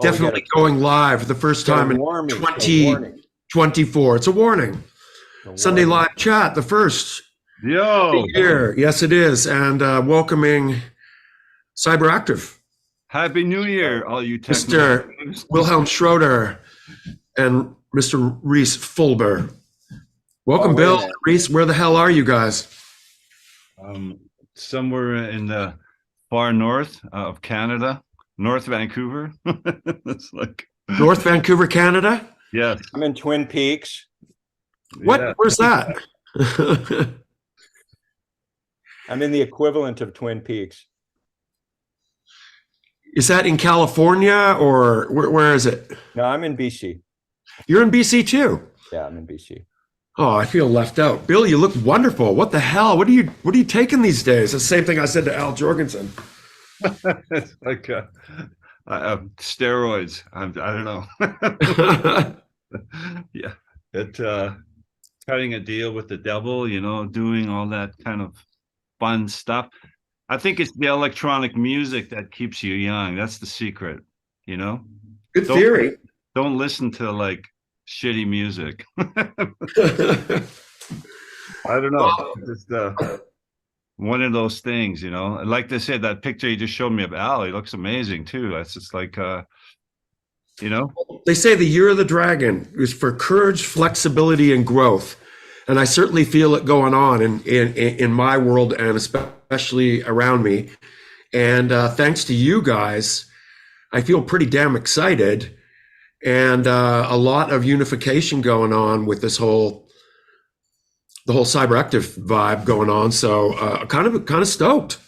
definitely going live for the first time in 2024. It's a warning. Sunday live chat, the first year. Yes, it is. And welcoming CYBERAKTIF. Happy New Year, all you Mr. Wilhelm Schroeder and Mr. Rhys Fulber. Welcome, Bill. Rhys, where the hell are you guys? Somewhere in the far north of Canada, North Vancouver. It's like North Vancouver, Canada? Yes. I'm in Twin Peaks. What? Yeah. Where's that? I'm in the equivalent of Twin Peaks. Is that in California or where is it? No, I'm in BC. You're in BC too? Yeah, I'm in BC. Oh, I feel left out. Bill, you look wonderful. What the hell? What are you taking these days? The same thing I said to Al Jorgensen. It's like steroids. I don't know. Yeah, cutting a deal with the devil, doing all that kind of fun stuff. I think it's the electronic music that keeps you young. That's the secret, Good theory. Don't listen to like shitty music. I don't know. Just one of those things, Like they said, that picture you just showed me of Al, he looks amazing too. That's just like, They say the year of the dragon is for courage, flexibility, and growth. And I certainly feel it going on in my world and especially around me. And thanks to you guys, I feel pretty damn excited. And a lot of unification going on with the whole CYBERAKTIF vibe going on. So kind of stoked.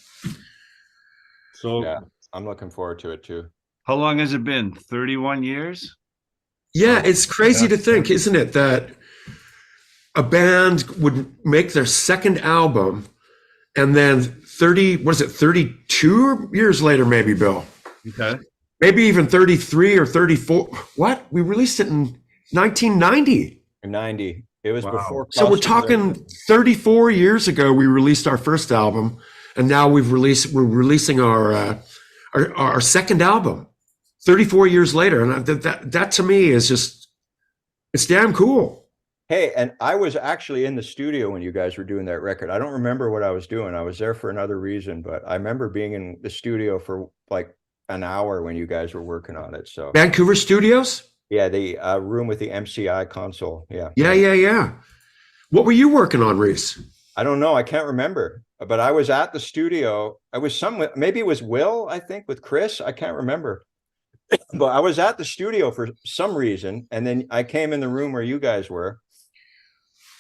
So yeah, I'm looking forward to it too. How long has it been? 31 years? Yeah, it's crazy to think, isn't it, that a band would make their second album and then 32 years later, maybe, Bill? Okay. Maybe even 33 or 34. What? We released it in 1990. 90. It was before. So we're talking 34 years ago, we released our first album, and now we're releasing our second album 34 years later. And that to me is just, it's damn cool. Hey, and I was actually in the studio when you guys were doing that record. I don't remember what I was doing. I was there for another reason, but I remember being in the studio for like an hour when you guys were working on it. So Vancouver Studios? Yeah, the room with the MCI console. Yeah. Yeah. What were you working on, Rhys? I don't know. I can't remember. But I was at the studio. I was maybe it was Will, I think, with Chris. I can't remember. But I was at the studio for some reason. And then I came in the room where you guys were.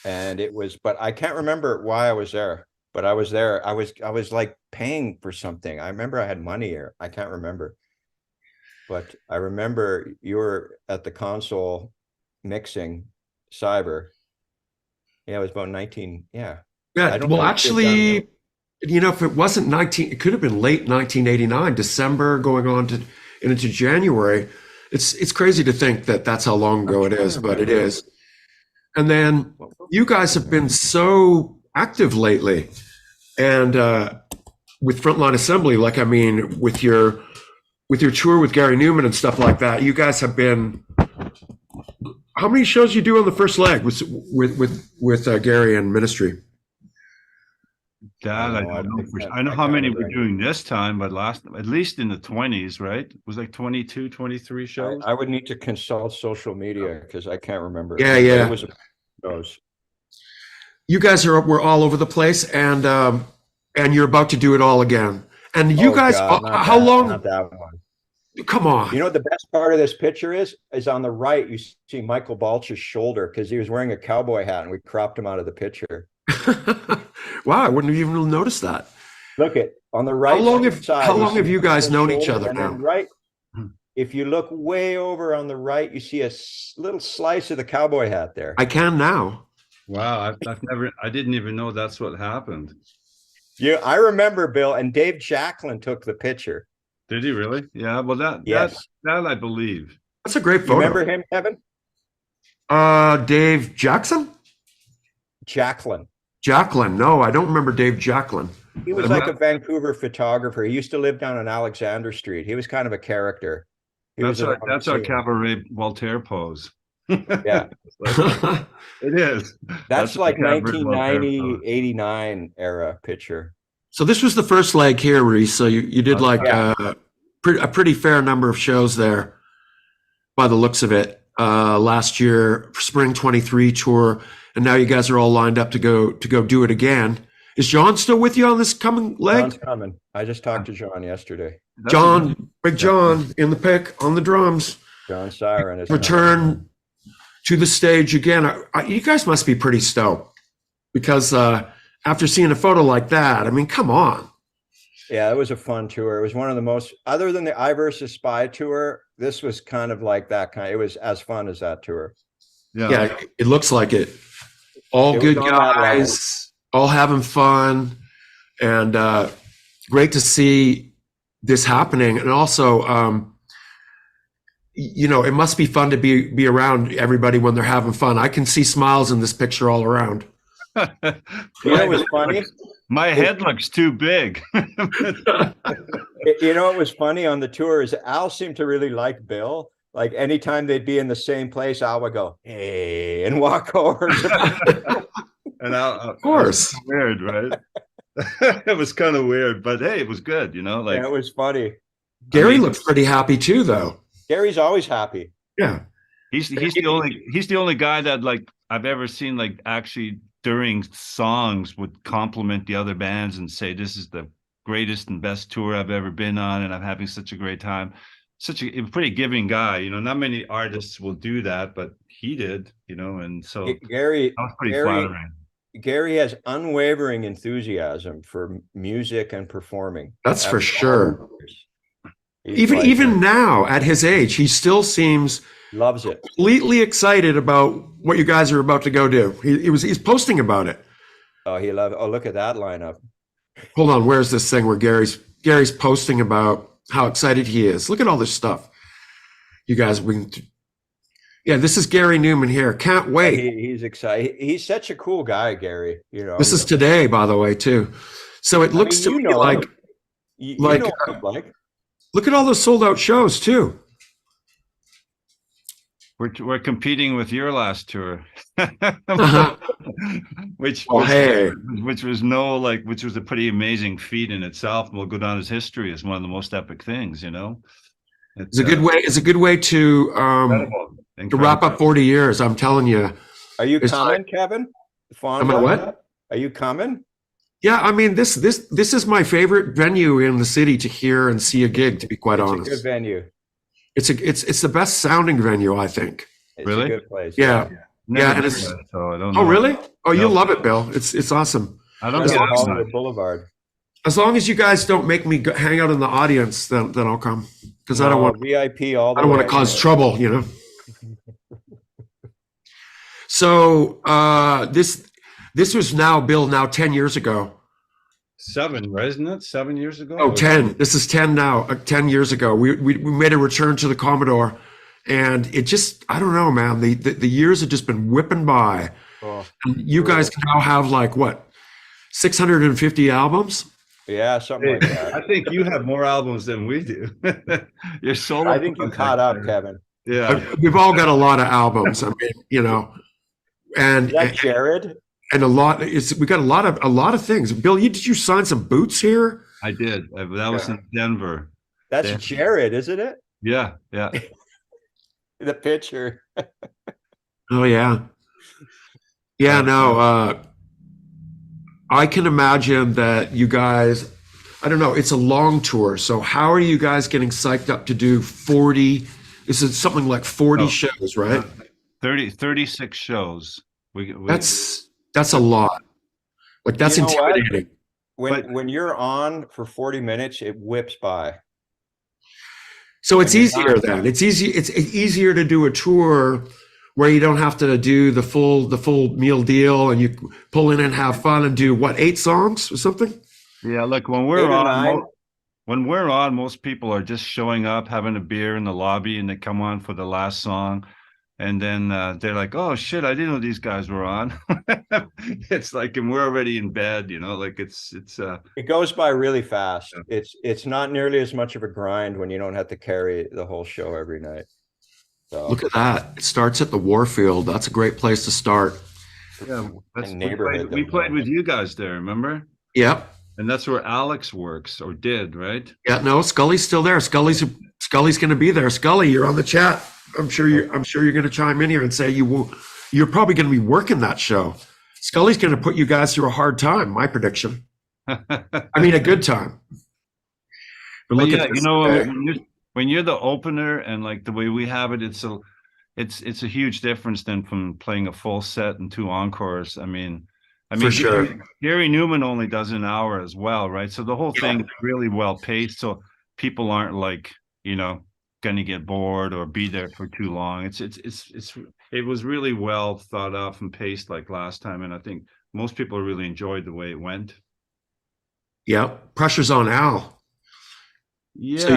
And but I can't remember why I was there. But I was there. I was like paying for something. I remember I had money here. I can't remember. But I remember you were at the console mixing Cyber. Yeah, it was about 19. Yeah. Yeah. Well, actually, if it wasn't it could have been late 1989, December going on into January. It's crazy to think that that's how long ago it is, but it is. And then you guys have been so active lately, and with Frontline Assembly, with your tour with Gary Newman and stuff like that, you guys have been. How many shows you do on the first leg with Gary and Ministry? That I don't know. I know how many we're doing this time, but at least in the 20s, right? It was like 22, 23 shows. I would need to consult social media because I can't remember. Yeah. It was those. You guys were all over the place, and you're about to do it all again. And you guys, how long? Not that one. Come on. You know what the best part of this picture is on the right. You see Michael Balch's shoulder because he was wearing a cowboy hat, and we cropped him out of the picture. Wow, I wouldn't have even noticed that. Look at on the right. How long have you guys known each other now? Right. If you look way over on the right, you see a little slice of the cowboy hat there. I can now. Wow, I didn't even know that's what happened. Yeah, I remember, Bill, and Dave Jacklin took the picture. Did he really? Yeah. Well, that I believe. That's a great photo. You remember him, Kevin? Dave Jackson? Jacklin. Jacklin. No, I don't remember Dave Jacklin. He was like a Vancouver photographer. He used to live down on Alexander Street. He was kind of a character. That's our cabaret Voltaire pose. Yeah. It is. That's like the cabaret Voltaire 1990, pose. 89 era picture. So this was the first leg here, Rhys. So you did like a pretty fair number of shows there by the looks of it. Last year, spring 23 tour, and now you guys are all lined up to go do it again. Is John still with you on this coming leg? John's coming. I just talked to John yesterday. John, Big John in the pick on the drums. John Siren is Return to the stage again. You guys must be pretty stoked because after seeing a photo like that, I mean, come on. Yeah, it was a fun tour. It was one of the most, other than the I versus Spy tour, this was kind of like that kind. It was as fun as that tour. Yeah, it looks like it. All good guys, all having fun, and great to see this happening. And also, you know, it must be fun to be around everybody when they're having fun. I can see smiles in this picture all around. It was funny. My head looks too big. You know, it was funny on the tour is Al seemed to really like Bill. Like anytime they'd be in the same place, Al would go, "Hey," and walk over. And of course, weird, right? It was kind of weird, but hey, it was good, you know. Like it was funny. Gary looks pretty happy too, though. Gary's always happy. Yeah, he's the only guy that like I've ever seen like actually during songs would compliment the other bands and say this is the greatest and best tour I've ever been on, and I'm having such a great time. Such a pretty giving guy, you know. Not many artists will do that, but he did, you know. And so Gary, that was pretty flattering. Gary has unwavering enthusiasm for music and performing. That's for sure. Even now at his age, he still seems loves it. Completely excited about what you guys are about to go do. He's posting about it. Oh, he loved. Oh, look at that lineup. Hold on, where's this thing where Gary's posting about how excited he is? Look at all this stuff. You guys, yeah, this is Gary Newman here. Can't wait. He's excited. He's such a cool guy, Gary. You know, this is today, by the way, too. So it looks to me like, look at all those sold out shows too. We're competing with your last tour, which was a pretty amazing feat in itself, and will go down as history as one of the most epic things. You know, it's a good way. It's a good way to to wrap up 40 years. I'm telling you. Are you coming, Kevin? Am I what? Are you coming? Yeah, I mean this is my favorite venue in the city to hear and see a gig. To be quite honest, it's a good venue. It's the best sounding venue, I think. It's a good place. Yeah. And it's, so I don't know. Oh, really? Oh, you'll love it, Bill. It's awesome. I don't get Hollywood Boulevard. As long as you guys don't make me hang out in the audience, then I'll come. Because I don't want VIP all the way. I don't want to cause trouble, you know. So this was Bill 10 years ago. 7, isn't it? 7 years ago? Oh, 10. This is 10 now. 10 years ago. We made a return to the Commodore, and it just, I don't know, man. The years have just been whipping by. Oh, and you guys now have like what, 650 albums? Yeah, something like that. I think you have more albums than we do. You're solo. I think you caught up, Kevin. Yeah. We've all got a lot of albums. I mean, you know, and is that Jared? And we got a lot of things. Bill, did you sign some boots here? I did. That was in Denver. That's Jared, isn't it? Yeah. The picture. Oh yeah. Yeah, no. I can imagine that you guys, I don't know, it's a long tour. So how are you guys getting psyched up to do 40? Is it something like 40 shows, right? 36 shows. That's a lot. Like that's intimidating. When you're on for 40 minutes, it whips by. So it's easier then. It's easier to do a tour where you don't have to do the full meal deal, and you pull in and have fun and do 8 songs or something? Yeah, look, when we're on, most people are just showing up, having a beer in the lobby, and they come on for the last song. And then they're like, "Oh shit, I didn't know these guys were on." It's like, and we're already in bed, you know, like it's It goes by really fast. It's not nearly as much of a grind when you don't have to carry the whole show every night. So Look at that. It starts at the Warfield. That's a great place to start. yeah, that's neighborhood. we played with you guys there, remember? Yep. And that's where Alex works or did, right? Yeah, no, Scully's still there. Scully's going to be there. Scully, you're on the chat. I'm sure you're going to chime in here and say you're probably going to be working that show. Scully's going to put you guys through a hard time, my prediction. I mean, a good time. But look yeah, at this. you know, when you're the opener and like the way we have it, it's a huge difference than from playing a full set and 2 encores. I mean, For sure. Gary Newman only does an hour as well, right? So the whole thing is really well paced, so people aren't like, you know, going to get bored or be there for too long. It was really well thought out and paced like last time, and I think most people really enjoyed the way it went. Yeah, pressure's on Al. Yeah, So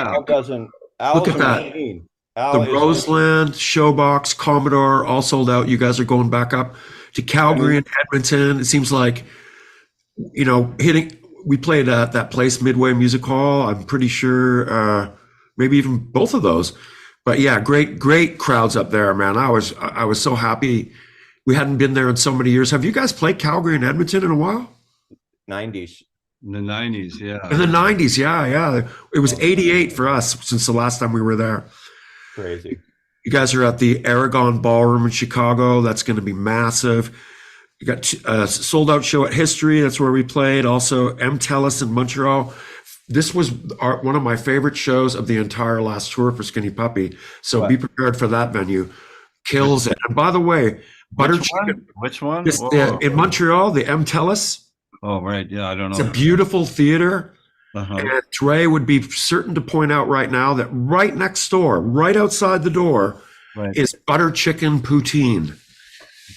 Al's look at that. machine. The Roseland, Showbox, Commodore, all sold out. You guys are going back up to Calgary and Edmonton. It seems like, you know, we played at that place, Midway Music Hall. I'm pretty sure, maybe even both of those. But yeah, great crowds up there, man. I was so happy. We hadn't been there in so many years. Have you guys played Calgary and Edmonton in a while? 90s. in the 90s, yeah. In the 90s, yeah. It was 88 for us since the last time we were there. Crazy. You guys are at the Aragon Ballroom in Chicago. That's going to be massive. You got a sold out show at History. That's where we played. Also, MTELUS in Montreal. This was one of my favorite shows of the entire last tour for Skinny Puppy. So be prepared for that venue. Kills it. And by the way, butter chicken. Which one? In Montreal, the MTELUS. Oh, right. Yeah, I don't know. It's a beautiful theater. Uh-huh. And Trey would be certain to point out right now that right next door, right outside the door, is butter chicken poutine.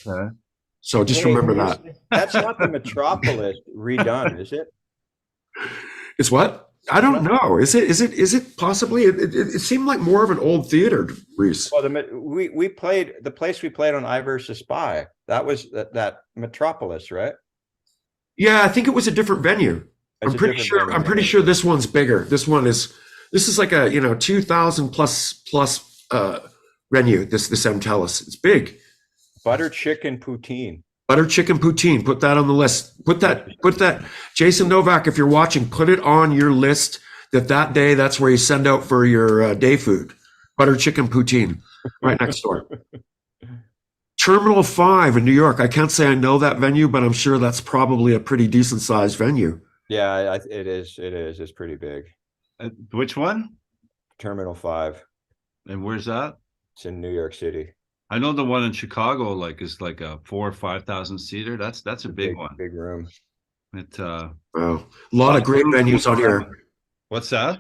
Okay. So just remember that. That's not the Metropolis redone, is it? It's what? I don't know. Is it possibly? It seemed like more of an old theater, Rhys. Well, we played the place we played on I Versus Spy. That was that Metropolis, right? Yeah, I think it was a different venue. I'm pretty sure this one's bigger. This is like a 2,000 plus venue. This MTELUS. It's big. Butter chicken poutine. Butter chicken poutine. Put that on the list. Put that. Jason Novak, if you're watching, put it on your list. That day, that's where you send out for your day food. Butter chicken poutine, right next door. Terminal 5 in New York. I can't say I know that venue, but I'm sure that's probably a pretty decent sized venue. Yeah, it is. It's pretty big. Which one? Terminal 5. And where's that? It's in New York City. I know the one in Chicago is like a 4,000 or 5,000 seater. That's a big one. Big room. Wow. A lot of great venues on here. What's that?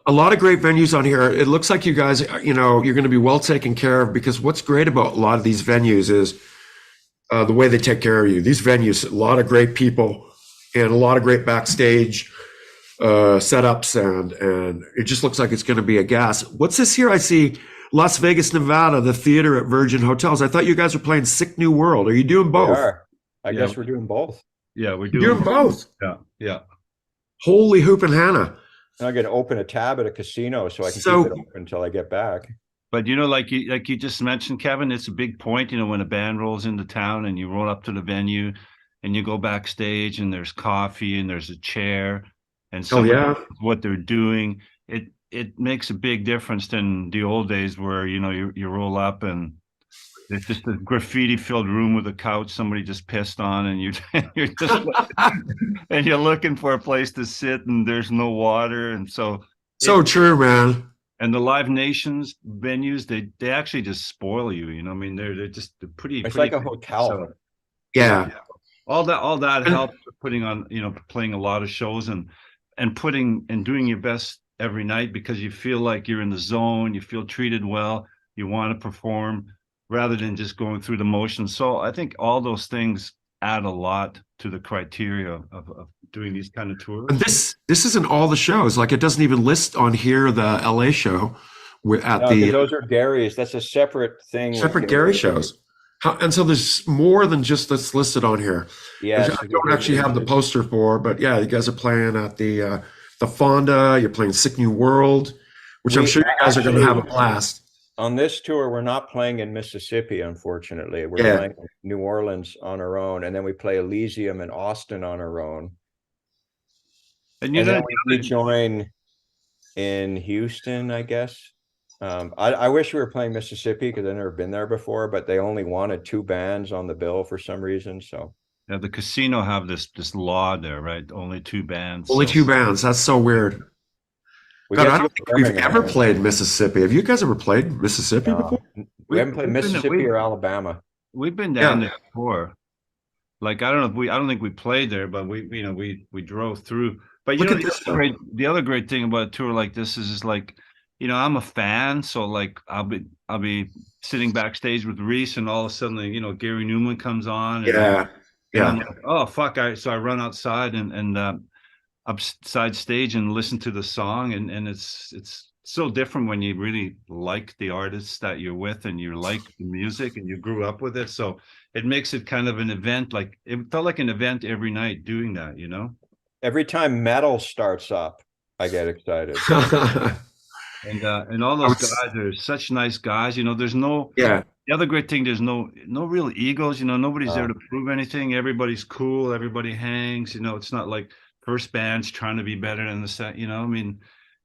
A lot of great venues on here. It looks like you guys, you're going to be well taken care of, because what's great about a lot of these venues is the way they take care of you. These venues, a lot of great people and a lot of great backstage setups, and it just looks like it's going to be a gas. What's this here? I see Las Vegas, Nevada, the theater at Virgin Hotels. I thought you guys were playing Sick New World. Are you doing both? We are. I guess we're doing both. Yeah, we're doing both. Yeah. Holy hoop and Hannah. I'm going to open a tab at a casino so I can keep it open until I get back. But like you just mentioned, Kevin, it's a big point. When a band rolls into town and you roll up to the venue and you go backstage and there's coffee and there's a chair and what they're doing. It makes a big difference than the old days where you roll up and it's just a graffiti-filled room with a couch somebody just pissed on, and you're just and you're looking for a place to sit, and there's no water, and so true, man. And the Live Nations venues, they actually just spoil you. I mean, they're pretty. It's like a hotel. So, yeah. All that helps with putting on, playing a lot of shows and doing your best every night, because you feel like you're in the zone, you feel treated well, you want to perform, rather than just going through the motions. So I think all those things add a lot to the criteria of doing these kind of tours. And this isn't all the shows. Like, it doesn't even list on here the LA show, at No, 'cause the those are Gary's. That's a separate thing. with separate Gary shows. And so there's more than just that's listed on here. Yes. I don't actually have the poster for, but yeah, you guys are playing at the Fonda. You're playing Sick New World, which I'm We sure you guys are going to have a actually- blast. On this tour, we're not playing in Mississippi, unfortunately. We're Yeah. playing New Orleans on our own, and then we play Elysium and Austin on our own. And you And know, then we join in Houston, I guess. I wish we were playing Mississippi because I've never been there before, but they only wanted 2 bands on the bill for some reason. So yeah, the casino have this law there, right? Only 2 bands. Only so- 2 bands. That's so weird. we God, get I to don't go think to we've Birmingham. ever played Mississippi. Have you guys ever played Mississippi before? We haven't played We've been- Mississippi or Alabama. We've been down Yeah. there before. Like I don't think we played there, but we drove through. But you Look know at this, though. the other great thing about a tour like this is like, you know, I'm a fan, so like I'll be sitting backstage with Rhys, and all of a sudden, you know, Gary Newman comes on. And, Yeah. and Yeah. I'm like, oh fuck! So I run outside and upside stage and listen to the song, and it's so different when you really like the artists that you're with and you like the music and you grew up with it. So it makes it kind of an event. Like it felt like an event every night doing that, you know. Every time metal starts up, I get excited. And all those guys are such nice guys. You know, there's no Yeah. the other great thing, there's no real egos, you know, nobody's there Oh. to prove anything. Everybody's cool, everybody hangs, you know, it's not like first band's trying to be better than the set, you know. I mean,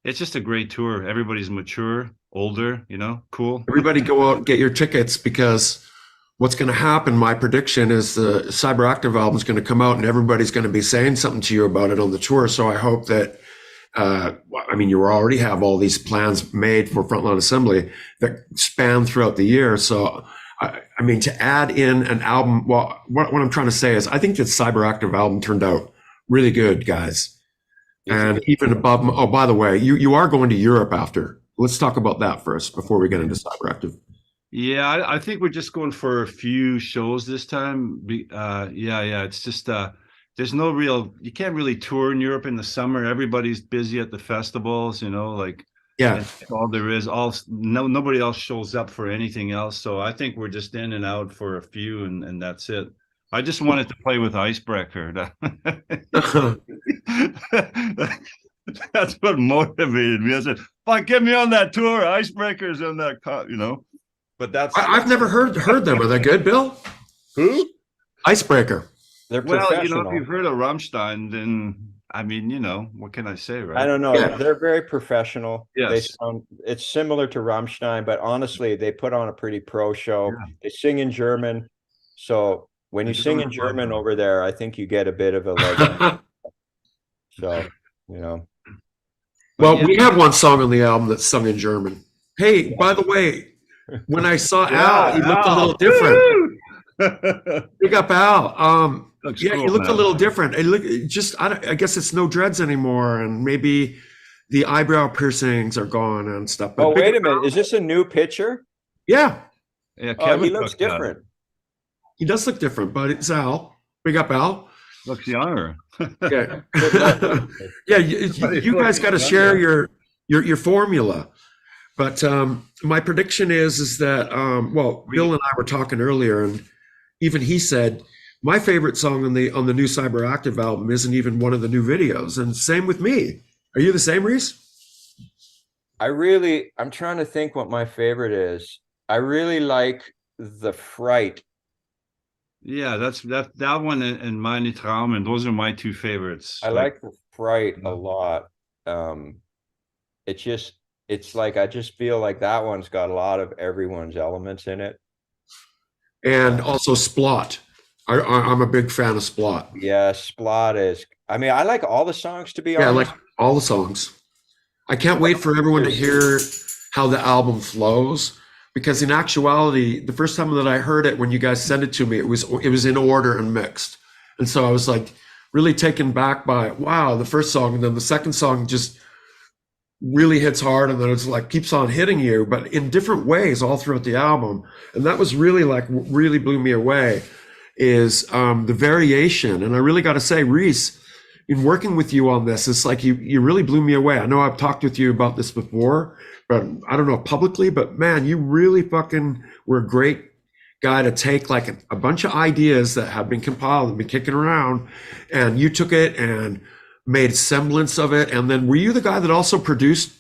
it's just a great tour. Everybody's mature, older, you know, cool. Everybody go out and get your tickets, because what's going to happen, my prediction is the CyberAktiv album is going to come out and everybody's going to be saying something to you about it on the tour. So I hope that, I mean, you already have all these plans made for Frontline Assembly that span throughout the year. So, I mean, to add in an album, well, what I'm trying to say is I think the CyberAktiv album turned out really good, guys. And even above, oh, by the way, you are going to Europe after. Let's talk about that first before we get into CyberAktiv. Yeah, I think we're just going for a few shows this time. Yeah, it's just there's no real, you can't really tour in Europe in the summer. Everybody's busy at the festivals, you know, like Yeah. that's all there is. Nobody else shows up for anything else. So I think we're just in and out for a few, and that's it. I just wanted to play with Icebreaker. That's what motivated me. I said, "Fuck, get me on that tour. Icebreakers on that, you know." But that's I've never heard them. Are they good, Bill? Who? Icebreaker. They're well, you professional. know, if you've heard of Rammstein, then I mean, you know, what can I say, right? I don't know. Yeah. They're very professional. They Yes. sound, it's similar to Rammstein, but honestly, they put on a pretty pro show. Yeah. They sing in German. So when you They sing don't in have German love. over there, I think you get a bit of a leg up. So, you know, Well, yeah. we have one song on the album that's sung in German. Hey, by the way, when I saw Al, he looked a little different. Big up Al. Looks Yeah, cool, he looked a man. little different. It looked just, I guess it's no dreads anymore, and maybe the eyebrow piercings are gone and stuff. But oh, big wait a up Al. minute. Is this a new picture? Yeah, Yeah, Oh, Kevin he looks took that. different. he does look different, but it's Al. Big up Al. Looks younger. Yeah, luck. yeah. You guys got to share your formula. But my prediction is that well, Bill and I were talking earlier, and even he said my favorite song on the new CyberAktiv album isn't even one of the new videos, and same with me. Are you the same, Rhys? I'm trying to think what my favorite is. I really like The Fright. Yeah, that one and Meine Traum, and those are my two favorites. I like The Fright a lot. It's like I just feel like that one's got a lot of everyone's elements in it. And also Splot. I'm a big fan of Splot. Yeah, Splot is. I mean, I like all the songs, to be Yeah, I honest. like all the songs. I can't wait for everyone to hear how the album flows, because in actuality, the first time that I heard it, when you guys sent it to me, it was in order and mixed, and so I was like really taken back by, wow, the first song, and then the second song just really hits hard, and then it's like keeps on hitting you, but in different ways all throughout the album, and that was really like really blew me away. Is the variation, and I really got to say, Rhys, in working with you on this, it's like you really blew me away. I know I've talked with you about this before, but I don't know publicly, but man, you really fucking were a great guy to take like a bunch of ideas that have been compiled and been kicking around, and you took it and made semblance of it. And then were you the guy that also produced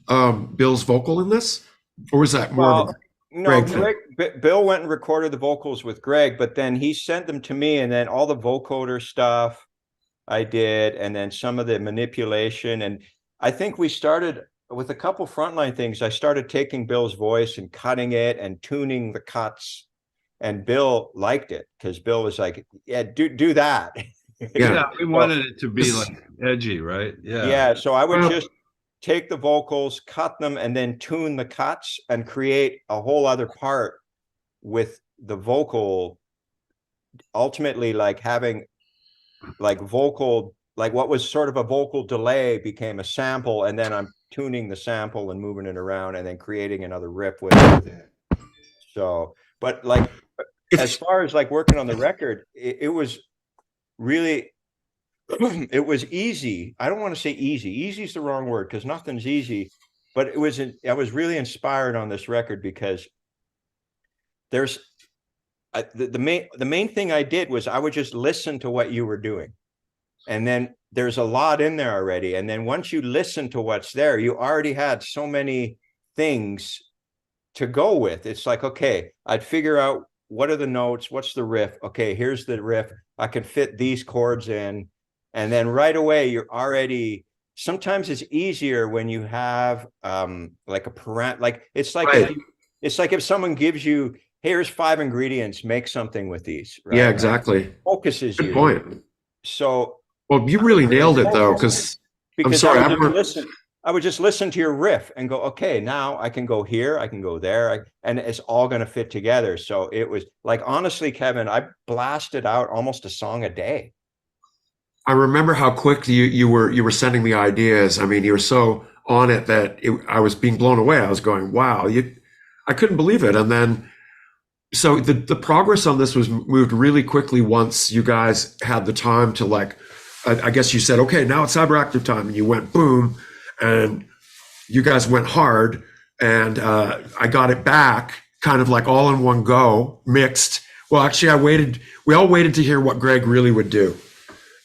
Bill's vocal in this? Or was that more of a no, Greg Bill went and recorded the vocals with Greg, but then he sent them to me, and then all the vocoder stuff I did, and then some of the manipulation. And I think we started with a couple frontline things. I started taking Bill's voice and cutting it and tuning the cuts, and Bill liked it because Bill was like, yeah, do that. Yeah, we wanted it to be like edgy, right? Yeah, so I would just take the vocals, cut them, and then tune the cuts and create a whole other part with the vocal, ultimately like having like vocal, like what was sort of a vocal delay became a sample, and then I'm tuning the sample and moving it around and then creating another riff with it. So, but like as far as like working on the record, it was really it was easy. I don't want to say easy. Easy is the wrong word because nothing's easy, but I was really inspired on this record because there's the main thing I did was I would just listen to what you were doing. And then there's a lot in there already. And then once you listen to what's there, you already had so many things to go with. It's like, okay, I'd figure out what are the notes, what's the riff? Okay, here's the riff. I can fit these chords in. And then right away, you're already, sometimes it's easier when you have like a parent, like it's like, Right. it's like if someone gives you, here's 5 ingredients, make something with these. Right? Yeah, exactly. Focuses Good you. point. So, Well, you really nailed it though, because sorry, I would just listen to your riff and go, okay, now I can go here, I can go there, and it's all going to fit together. So it was like, honestly, Kevin, I blasted out almost a song a day. I remember how quick you were sending me ideas. I mean, you were so on it that I was being blown away. I was going, wow, I couldn't believe it. And then, so the progress on this was moved really quickly once you guys had the time to like, I guess you said, okay, now it's CyberAktif time. And you went boom, and you guys went hard. And I got it back kind of like all in one go, mixed. Well, actually, we all waited to hear what Greg really would do.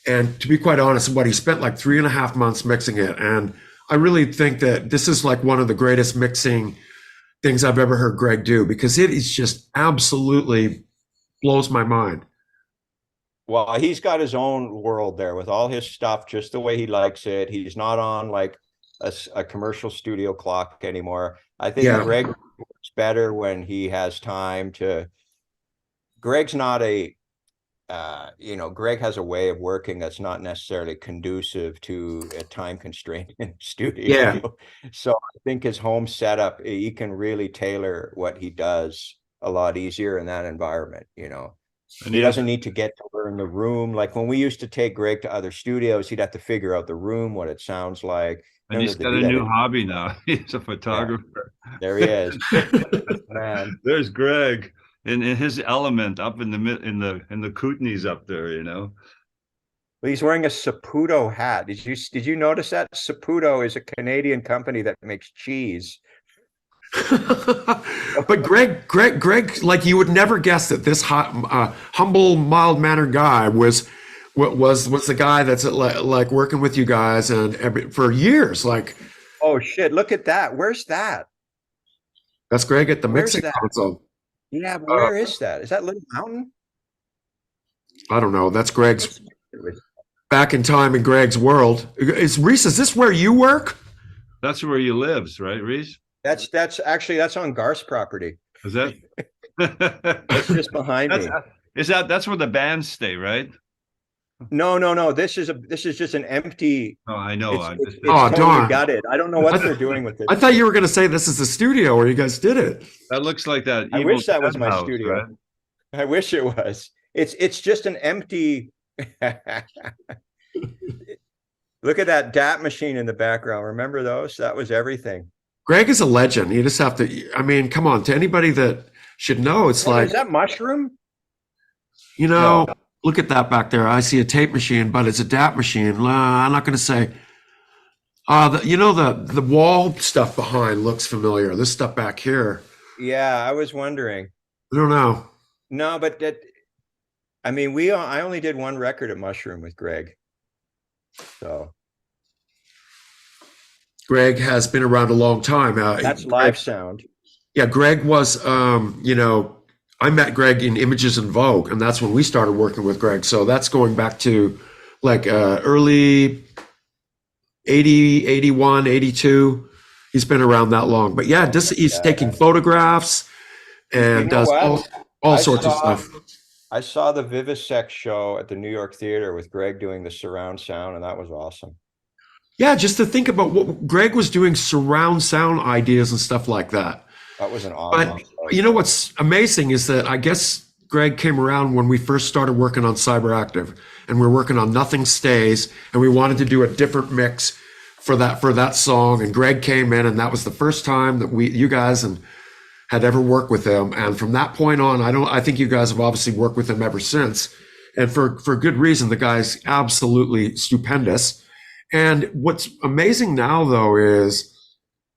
And to be quite honest, he spent like 3.5 months mixing it. And I really think that this is like one of the greatest mixing things I've ever heard Greg do, because it is just absolutely blows my mind. Well, he's got his own world there with all his stuff, just the way he likes it. He's not on like a commercial studio clock anymore. I think Greg works better when he has time to. Greg's not Greg has a way of working that's not necessarily conducive to a time constraint in studio. Yeah. So I think his home setup, he can really tailor what he does a lot easier in that environment, And he doesn't need to get to learn the room. Like when we used to take Greg to other studios, he'd have to figure out the room, what it sounds like. And he's got a new hobby now. He's a photographer. Yeah. There he is. Man. There's Greg in his element up in the Kootenays up there, Well, he's wearing a Saputo hat. Did you notice that? Saputo is a Canadian company that makes cheese. But Greg, like you would never guess that this humble, mild-mannered guy was the guy that's like working with you guys and for years. Like, oh shit! Look at that. Where's that? That's Greg at the mixing console. Yeah, but where is that? Is that Little Mountain? I don't know. That's Greg's back in time in Greg's world. Rhys, is this where you work? That's where he lives, right, Rhys? That's on Garth's property. Is that? That's just behind me. That's where the bands stay, right? No. This is just an empty. Oh, I know. It's totally darn. gutted. I don't know what they're doing with it. I thought you were going to say this is the studio where you guys did it. That looks like that. I wish that was my house, studio. Right? I wish it was. It's just an empty. Look at that DAT machine in the background. Remember those? That was everything. Greg is a legend. You just have to. I mean, come on. To anybody that should know, it's like, is that Mushroom? No. Look at that back there. I see a tape machine, but it's a DAP machine. I'm not going to say. The wall stuff behind looks familiar. This stuff back here, Yeah, I was wondering. I don't know. No, but I mean, I only did one record at Mushroom with Greg. So Greg has been around a long time. that's live sound. Yeah, Greg was, I met Greg in Images in Vogue, and that's when we started working with Greg. So that's going back to like early 80, 81, 82. He's been around that long. But yeah, he's taking photographs and does all sorts of stuff. I saw the Vivisect show at the New York Theater with Greg doing the surround sound, and that was awesome. Yeah, just to think about what Greg was doing, surround sound ideas and stuff like that. That was an awesome But show. you know what's amazing is that I guess Greg came around when we first started working on CyberAktiv, and we were working on Nothing Stays, and we wanted to do a different mix for that song. And Greg came in, and that was the first time that you guys had ever worked with him. And from that point on, I think you guys have obviously worked with him ever since, and for good reason. The guy's absolutely stupendous. And what's amazing now, though, is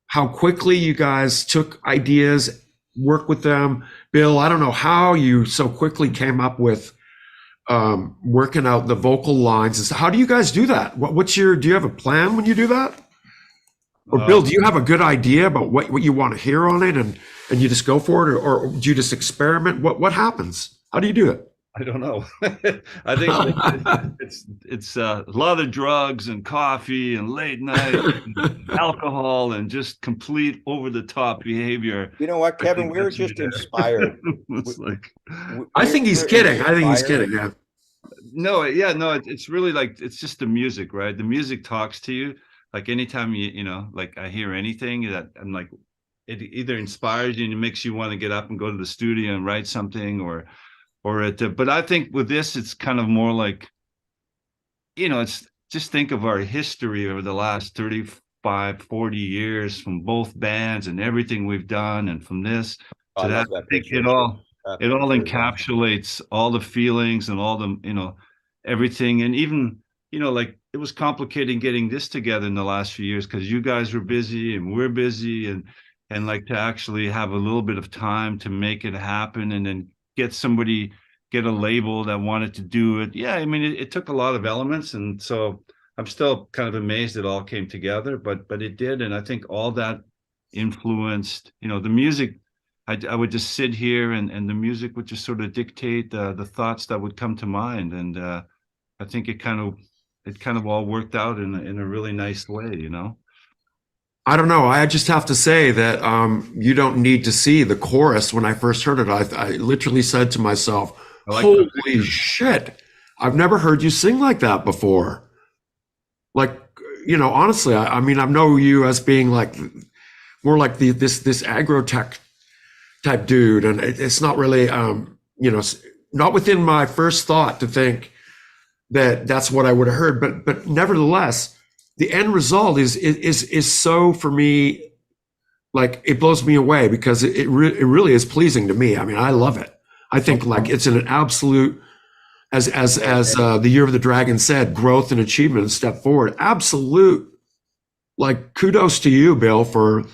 how quickly you guys took ideas, worked with them. Bill, I don't know how you so quickly came up with working out the vocal lines. How do you guys do that? Do you have a plan when you do that? Or Bill, do you have a good idea about what you want to hear on it, and you just go for it, or do you just experiment? What happens? How do you do it? I don't know. I think it's a lot of drugs and coffee and late night and alcohol and just complete over the top behavior. You know what, Kevin? We were just inspired. It's like, I think he's kidding. I think he's kidding. Yeah. No, it's really like, it's just the music, right? The music talks to you. Like anytime like I hear anything that I'm like, it either inspires you and it makes you want to get up and go to the studio and write something, but I think with this, it's kind of more like, it's just think of our history over the last 35, 40 years from both bands and everything we've done. And from this to that, I think it all encapsulates all the feelings and all the, everything. And even, like it was complicated getting this together in the last few years because you guys were busy and we're busy, and like to actually have a little bit of time to make it happen and then get a label that wanted to do it. Yeah, I mean, it took a lot of elements, and so I'm still kind of amazed it all came together, but it did. And I think all that influenced, the music. I would just sit here and the music would just sort of dictate the thoughts that would come to mind. And I think it kind of all worked out in a really nice way, I don't know. I just have to say that you don't need to see the chorus. When I first heard it, I literally said to myself, holy shit, I've never heard you sing like that before. Like, honestly, I mean, I know you as being like more like this aggro tech type dude. And it's not really, not within my first thought to think that that's what I would have heard. But nevertheless, the end result is so, for me, like it blows me away because it really is pleasing to me. I mean, I love it. I think like it's an absolute, as the Year of the Dragon said, growth and achievement and step forward. Absolute, like kudos to you, Bill, for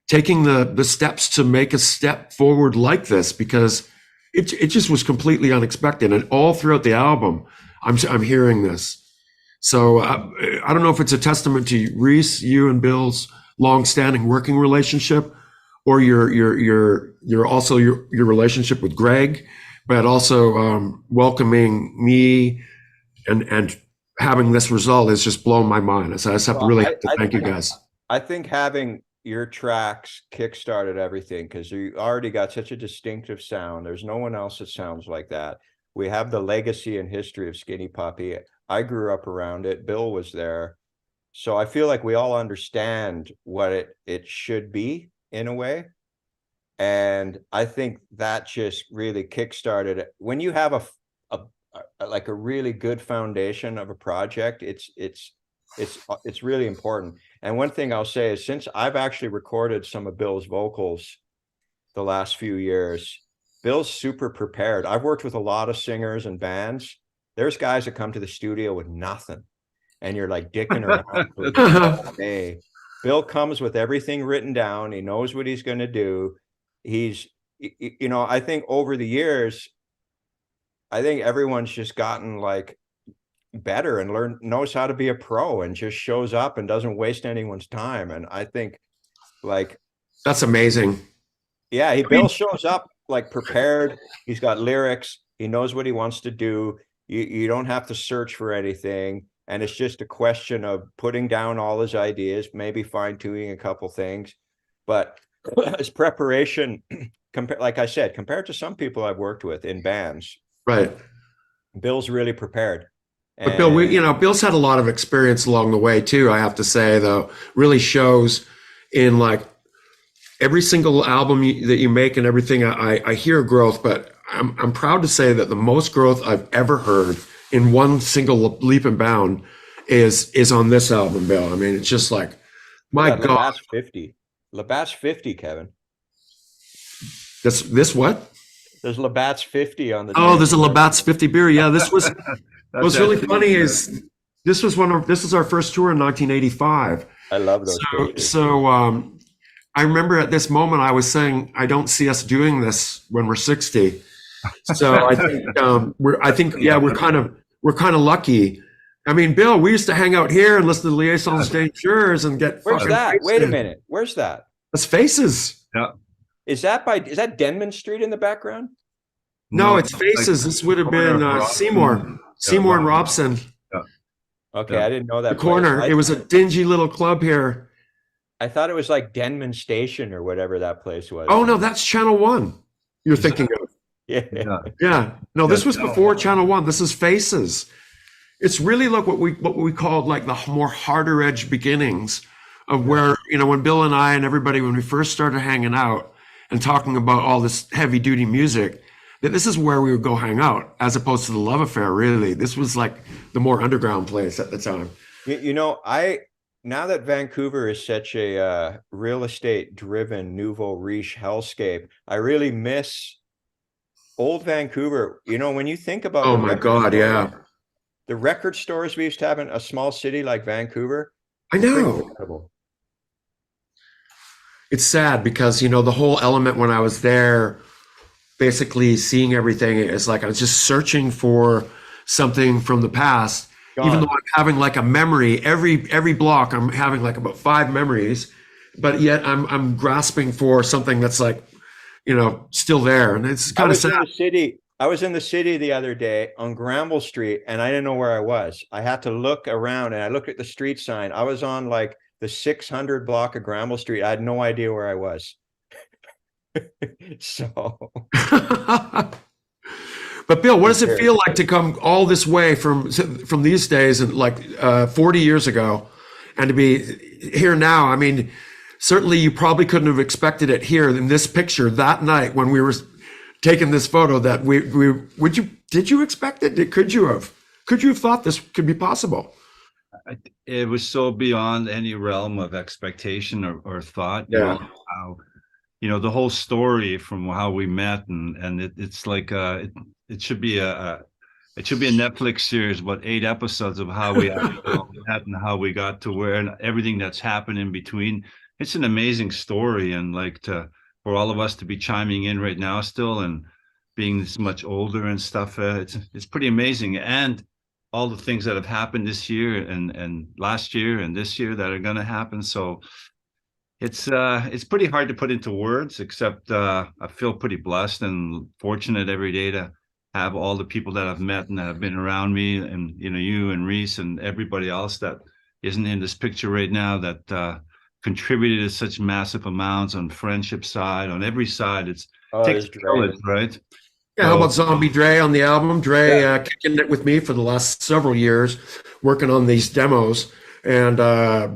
taking the steps to make a step forward like this, because it just was completely unexpected. And all throughout the album, I'm hearing this. So I don't know if it's a testament to Rhys, you and Bill's long-standing working relationship, or your also your relationship with Greg, but also welcoming me and having this result has just blown my mind. So I just have to really thank you guys. I think having your tracks kickstarted everything because you already got such a distinctive sound. There's no one else that sounds like that. We have the legacy and history of Skinny Puppy. I grew up around it. Bill was there. So I feel like we all understand what it should be in a way. And I think that just really kickstarted it. When you have a really good foundation of a project, it's really important. And one thing I'll say is, since I've actually recorded some of Bill's vocals the last few years, Bill's super prepared. I've worked with a lot of singers and bands, There's guys that come to the studio with nothing, and you're like dicking around for all day. Bill comes with everything written down. He knows what he's going to do. He's, you know, I think over the years, I think everyone's just gotten like better and knows how to be a pro and just shows up and doesn't waste anyone's time. And I think like, That's amazing. yeah, Bill shows up like prepared. He's got lyrics. He knows what he wants to do. You don't have to search for anything. And it's just a question of putting down all his ideas, maybe fine tuning a couple things. But his preparation, like I said, compared to some people I've worked with in bands, Right. Bill's really prepared. But Bill, Bill's had a lot of experience along the way too. I have to say, though, really shows in like every single album that you make and everything. I hear growth, but I'm proud to say that the most growth I've ever heard in one single leap and bound is on this album, Bill. I mean, it's just like, my God. Labatt's 50. Labatt's 50, Kevin. This what? There's Labatt's 50 on the. Oh, there's a Labatt's 50 beer. Yeah, this was. What's really funny is this was our first tour in 1985. I love those. So I remember at this moment I was saying I don't see us doing this when we're 60. So I think we're kind of lucky. I mean, Bill, we used to hang out here and listen to the Liaisons Dangereux and get. Where's that? Wait a minute. Where's that? That's Faces. Yeah. Is that Denman Street in the background? No, it's Faces. This would have been Seymour and Robson. Yeah. Okay, I didn't know that. The corner. It was a dingy little club here. I thought it was like Denman Station or whatever that place was. Oh no, that's Channel 1. You're thinking of. Yeah. No, this was before Channel 1. This is Faces. It's really like what we called like the more harder edge beginnings of where, when Bill and I and everybody, when we first started hanging out and talking about all this heavy duty music, that this is where we would go hang out as opposed to the Love Affair. Really, this was like the more underground place at the time. Now that Vancouver is such a real estate driven nouveau riche hellscape, I really miss old Vancouver. When you think about, oh my God, yeah, the record stores we used to have in a small city like Vancouver. I know. It's sad because, the whole element when I was there, basically seeing everything is like I was just searching for something from the past. God. Even though I'm having like a memory, every block I'm having like about 5 memories, but yet I'm grasping for something that's like, still there. And it's kind of sad. I was in the city the other day on Granville Street and I didn't know where I was. I had to look around and I looked at the street sign. I was on like the 600 block of Granville Street. I had no idea where I was. So. But Bill, what does it feel like to come all this way from these days and like 40 years ago and to be here now? I mean, certainly you probably couldn't have expected it here in this picture that night when we were taking this photo that did you expect it? Could you have thought this could be possible? It was so beyond any realm of expectation or thought. Yeah. The whole story from how we met and it's like it should be a Netflix series, about 8 episodes of how we met and how we got to where and everything that's happened in between. It's an amazing story, and like for all of us to be chiming in right now still and being this much older and stuff, it's pretty amazing. And all the things that have happened this year and last year and this year that are going to happen. So it's pretty hard to put into words, except I feel pretty blessed and fortunate every day to have all the people that I've met and that have been around me, and you and Rhys and everybody else that isn't in this picture right now that contributed in such massive amounts on friendship side, on every side. It takes a village, right? Yeah, how about Zombie Dre on the album? Dre kicking it with me for the last several years, working on these demos. And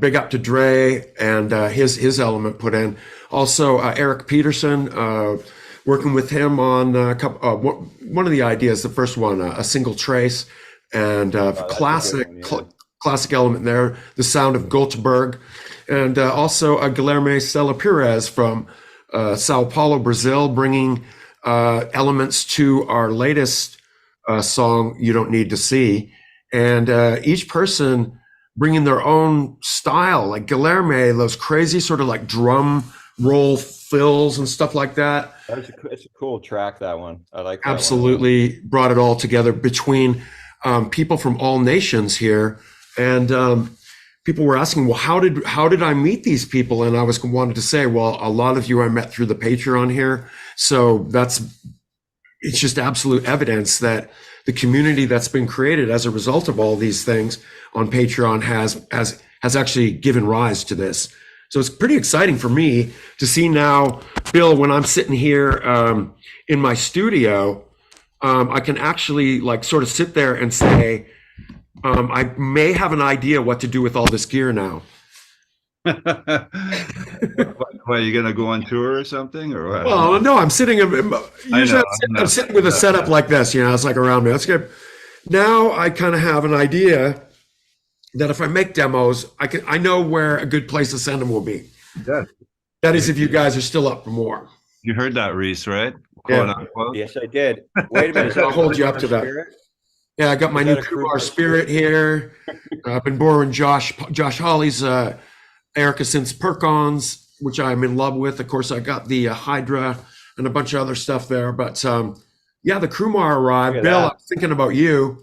big up to Dre and his element put in. Also, Eric Peterson, working with him on one of the ideas, the first one, a single trace, and classic element there, the sound of Goldberg. And also Guilherme Stella Pires from Sao Paulo, Brazil, bringing elements to our latest song "You Don't Need to See," and each person bringing their own style, like Guilherme, those crazy sort of like drum roll fills and stuff like that. It's a cool track, that one. I like that one. Absolutely brought it all together between people from all nations here, and people were asking, well, how did I meet these people? And I wanted to say, well, a lot of you I met through the Patreon here, so it's just absolute evidence that the community that's been created as a result of all these things on Patreon has actually given rise to this. So it's pretty exciting for me to see now, Bill, when I'm sitting here in my studio, I can actually like sort of sit there and say, I may have an idea what to do with all this gear now. Are you going to go on tour or something? Or what? Well, no, I'm sitting. Usually I'm sitting with a setup like this. It's like around me. That's good. Now I kind of have an idea that if I make demos, I know where a good place to send them will be. Yeah. That is, if you guys are still up for more. You heard that, Rhys, right? Yeah. Yes, I did. Wait a minute. I'll hold you up to that. Spirit? Yeah, I got my new Kumar Spirit here. I've been borrowing Josh Hawley's Erica Synth's Percons, which I'm in love with. Of course, I got the Hydra and a bunch of other stuff there. But yeah, the Kumar arrived. Bill, I'm thinking about you.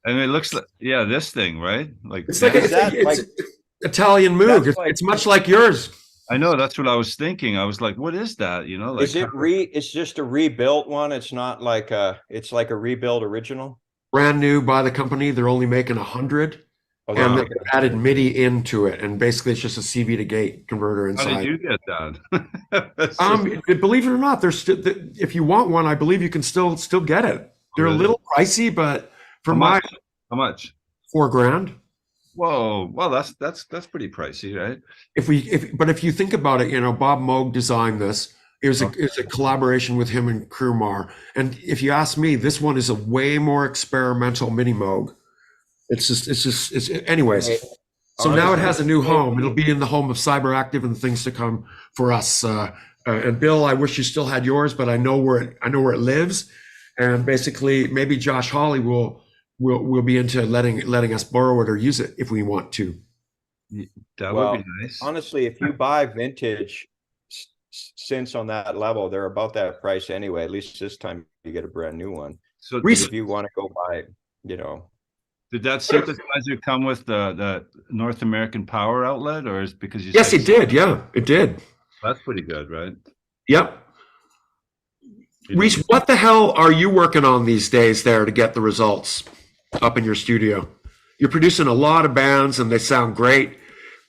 And it looks like, yeah, this thing, right? Like it's like it's Italian Moog. It's much like yours. I know, that's what I was thinking. I was like, what is that? Like, is it it's just a rebuilt one? It's not like it's like a rebuild original? Brand new by the company. They're only making 100. And they added MIDI into it, and basically it's just a CV to gate converter inside. How did you get that? Believe it or not, there's if you want one, I believe you can still get it. They're really? A little pricey, but for how much? $4,000. Whoa, well that's pretty pricey, right? If you think about it, Bob Moog designed this. It was a collaboration with him and Kumar. And if you ask me, this one is a way more experimental mini Moog. It's anyways. So now it has a new home. It'll be in the home of CyberAktif and things to come for us. And Bill, I wish you still had yours, but I know where it lives. And basically, maybe Josh Hawley will be into letting us borrow it or use it if we want to. That would be nice. Honestly, if you buy vintage synths on that level, they're about that price anyway. At least this time you get a brand new one. So if you want to go buy, Did that synthesizer come with the North American power outlet, or is it because you? Yes, it did. Yeah, it did. That's pretty good, right? Yep. Rhys, what the hell are you working on these days there to get the results up in your studio? You're producing a lot of bands and they sound great,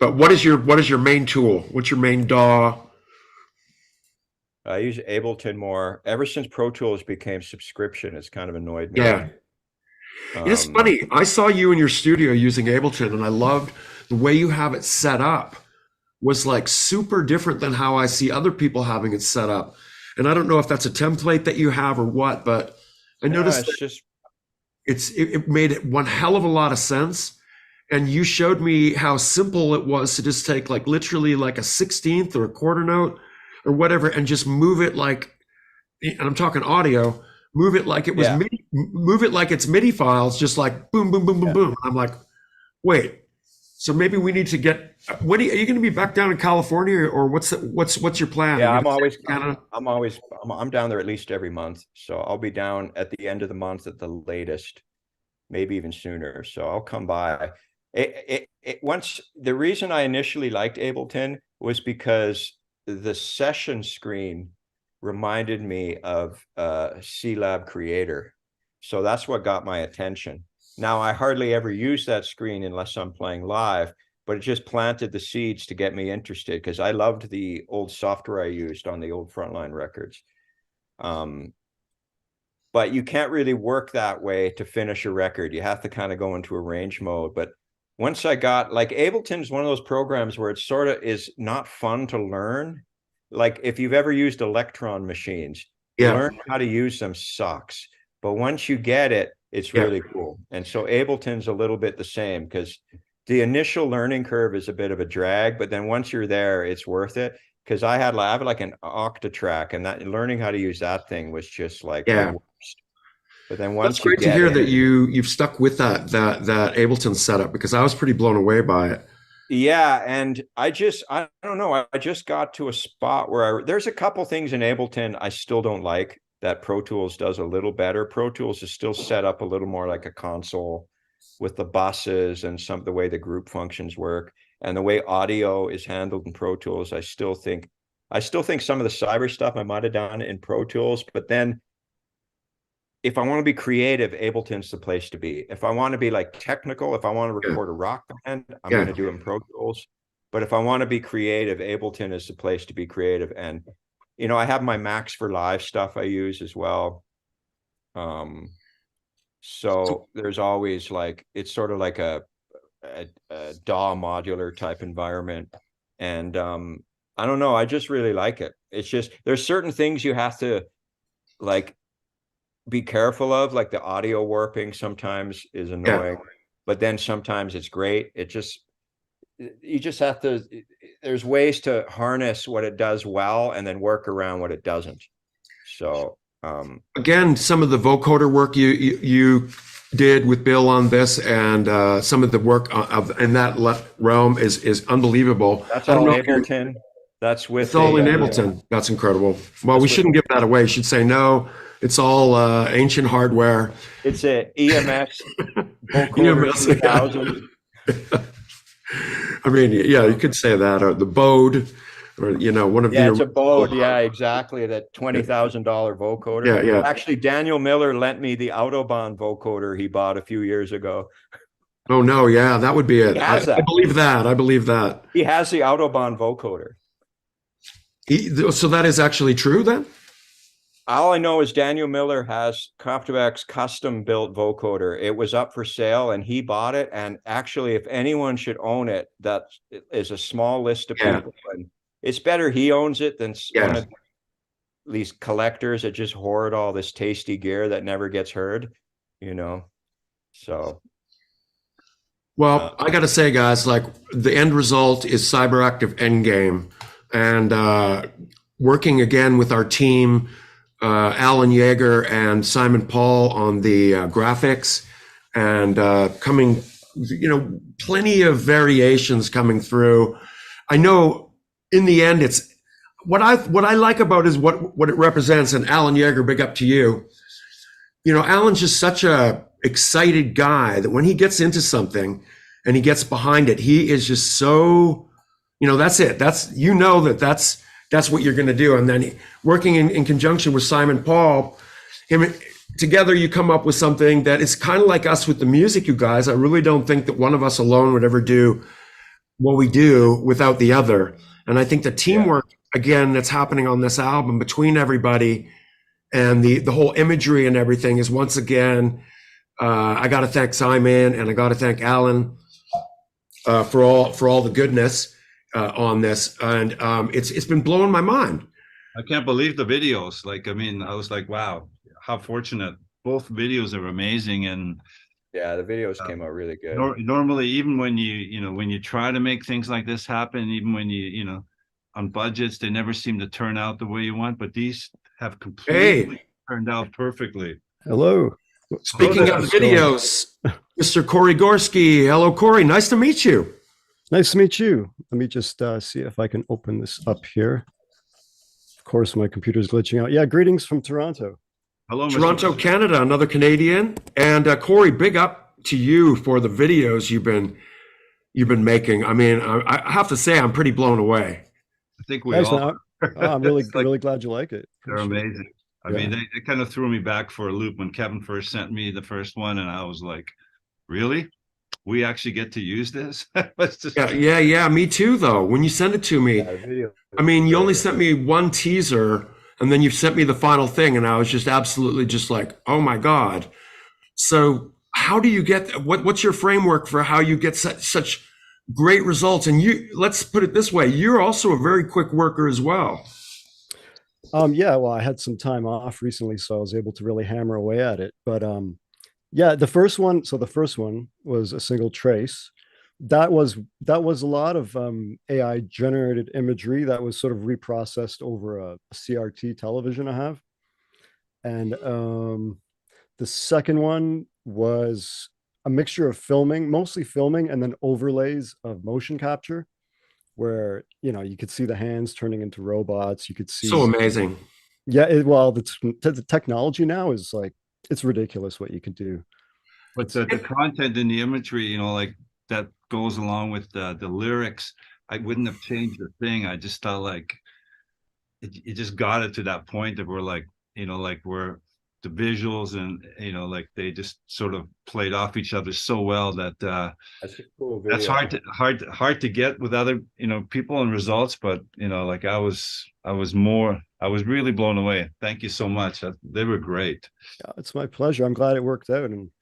but what is your main tool? What's your main DAW? I use Ableton more. Ever since Pro Tools became subscription, it's kind of annoyed me. Yeah. It's funny. I saw you in your studio using Ableton, and I loved the way you have it set up. Was like super different than how I see other people having it set up. And I don't know if that's a template that you have or what, but I noticed it made it one hell of a lot of sense. And you showed me how simple it was to just take like literally like a 16th or a quarter note or whatever and just move it like, and I'm talking audio, move it like it was MIDI, move it like it's MIDI files, just like boom, boom, boom, boom, boom. I'm like, wait, so maybe we need to get, are you going to be back down in California, or what's your plan? Yeah, I'm down there at least every month. So I'll be down at the end of the month at the latest, maybe even sooner. So I'll come by. Once the reason I initially liked Ableton was because the session screen reminded me of C-Lab Creator. So that's what got my attention. Now, I hardly ever use that screen unless I'm playing live, but it just planted the seeds to get me interested because I loved the old software I used on the old Frontline records. But you can't really work that way to finish a record. You have to kind of go into arrange mode. But once I got, like, Ableton is one of those programs where it sort of is not fun to learn. Like if you've ever used Electron machines, learn how to use them sucks. But once you get it, it's really cool. And so Ableton's a little bit the same because the initial learning curve is a bit of a drag, but then once you're there, it's worth it. Because I have like an Octatrack, and that learning how to use that thing was just like the worst. But then That's once you great to get hear in, that you've stuck with that Ableton setup, because I was pretty blown away by it. yeah, and I don't know. I just got to a spot where there's a couple things in Ableton I still don't like that Pro Tools does a little better. Pro Tools is still set up a little more like a console with the buses and the way the group functions work, and the way audio is handled in Pro Tools. I still think some of the cyber stuff I might have done in Pro Tools, but then if I want to be creative, Ableton's the place to be. If I want to be like technical, if I want to record a rock band, I'm going to do it in Pro Tools. But if I want to be creative, Ableton is the place to be creative. And, I have my Max for Live stuff I use as well. So there's always like, it's sort of like a DAW modular type environment. And I don't know, I just really like it. It's just, there's certain things you have to like be careful of, like the audio warping sometimes is annoying, but then sometimes it's great. You just have to, there's ways to harness what it does well and then work around what it doesn't. So again, some of the vocoder work you did with Bill on this, and some of the work in that realm is unbelievable. That's all Ableton. That's with it's all in Ableton. That's incredible. Well, we shouldn't give that away. We should say no. It's all ancient hardware. It's a EMS vocoder 2000. I mean, yeah, you could say that, or the Bode, or one of the. Yeah, it's a Bode. Yeah, exactly. That $20,000 vocoder. Yeah. Actually, Daniel Miller lent me the Autobahn vocoder he bought a few years ago. Oh no, yeah, that would be it. I believe that. I believe that. He has the Autobahn vocoder. So that is actually true then? All I know is Daniel Miller has Kraftwerk's custom built vocoder. It was up for sale and he bought it. And actually, if anyone should own it, that is a small list of people. And it's better he owns it than one of these collectors that just hoard all this tasty gear that never gets heard, So. Well, I got to say, guys, like the end result is CYBERAKTIF eNdgame, and working again with our team, Alan Yeager and Simon Paul on the graphics, and coming, plenty of variations coming through. I know in the end, it's what I like about it is what it represents. And Alan Yeager, big up to you. Alan's just such a excited guy that when he gets into something and he gets behind it, he is just so, that's it. That's what you're going to do. And then working in conjunction with Simon Paul, together you come up with something that is kind of like us with the music, you guys. I really don't think that one of us alone would ever do what we do without the other. And I think the teamwork, again, that's happening on this album between everybody and the whole imagery and everything is, once again, I got to thank Simon and I got to thank Alan for all the goodness on this, and it's been blowing my mind. I can't believe the videos. I was like, wow, how fortunate. Both videos are amazing, and yeah, the videos came out really good. Normally, even when you try to make things like this happen, even when you on budgets, they never seem to turn out the way you want. But these have completely turned out perfectly. Hello. Speaking of videos, Mr. Cory Gorski. Hello, Cory. Nice to meet you. Nice to meet you. Let me just see if I can open this up here. Of course, my computer's glitching out. Yeah, greetings from Toronto. Hello, Toronto, Canada, another Canadian. And Cory, big up to you for the videos you've been making. I mean, I have to say, I'm pretty blown away. I think we all are. I'm really glad you like it. They're amazing. I mean, they kind of threw me back for a loop when Kevin first sent me the first one, and I was like, really? We actually get to use this? Yeah, me too, though. When you send it to me, I mean, you only sent me one teaser, and then you sent me the final thing, and I was just absolutely just like, oh my God. So how do you get, what's your framework for how you get such great results? And let's put it this way, you're also a very quick worker as well. Yeah, well, I had some time off recently, so I was able to really hammer away at it. But yeah, the first one was a single trace. That was a lot of AI generated imagery that was sort of reprocessed over a CRT television I have. And The second one was a mixture of filming, mostly filming, and then overlays of motion capture, where you could see the hands turning into robots. You could see So amazing. Yeah, well, the technology now is like it's ridiculous what you can do. But the content and the imagery, like that goes along with the lyrics, I wouldn't have changed a thing. I just thought like it just got it to that point that we're like, like we're the visuals and like they just sort of played off each other so well that That's a cool video. that's hard to get with other people and results. But like I was really blown away. Thank you so much. They were great. Yeah, it's my pleasure. I'm glad it worked out. And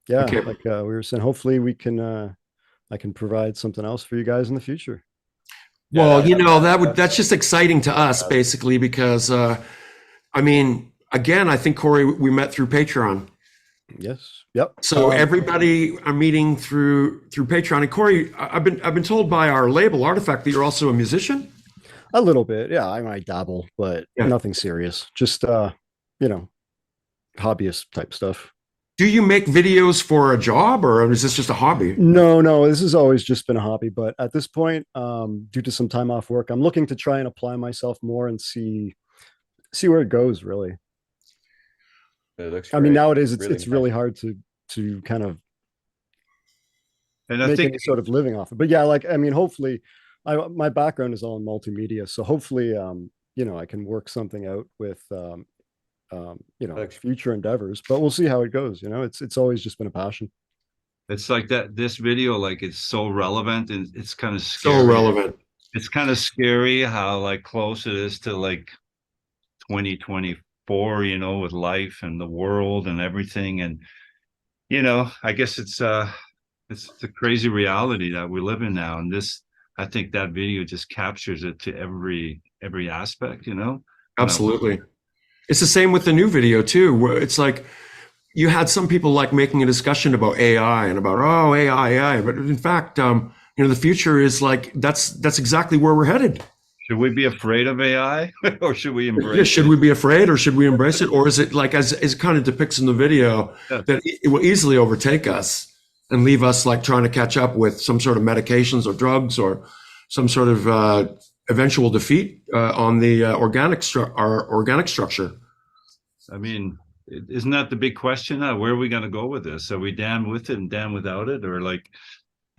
yeah, Okay. like we were saying, hopefully I can provide something else for you guys in the future. Well, that's just exciting to us basically because I mean, again, I think Cory, we met through Patreon. Yes. Yep. So everybody are meeting through Patreon. And Cory, I've been told by our label Artifact that you're also a musician. A little bit. Yeah, I might dabble, but nothing serious. Just hobbyist type stuff. Do you make videos for a job or is this just a hobby? No, this has always just been a hobby. But at this point, due to some time off work, I'm looking to try and apply myself more and see where it goes, really. It looks I mean, great. nowadays it's really hard to kind of And I make think any sort of living off it. But yeah, like, I mean, hopefully my background is all in multimedia. So hopefully, I can work something out with, future endeavors, but we'll see how it goes. It's always just been a passion. it's like that. This video, like, it's so relevant and it's kind of scary. So relevant. It's kind of scary how like close it is to like 2024, with life and the world and everything. And, I guess it's the crazy reality that we live in now. And I think that video just captures it to every aspect, Absolutely. It's the same with the new video too, where it's like you had some people like making a discussion about AI and about, AI. But in fact, the future is like, that's exactly where we're headed. Should we be afraid of AI or should we embrace it? Should we be afraid or should we embrace it? Or is it like, as it kind of depicts in the video, that it will easily overtake us and leave us like trying to catch up with some sort of medications or drugs or some sort of eventual defeat on the organic structure. I mean, isn't that the big question now? Where are we going to go with this? Are we damned with it and damned without it? Or like,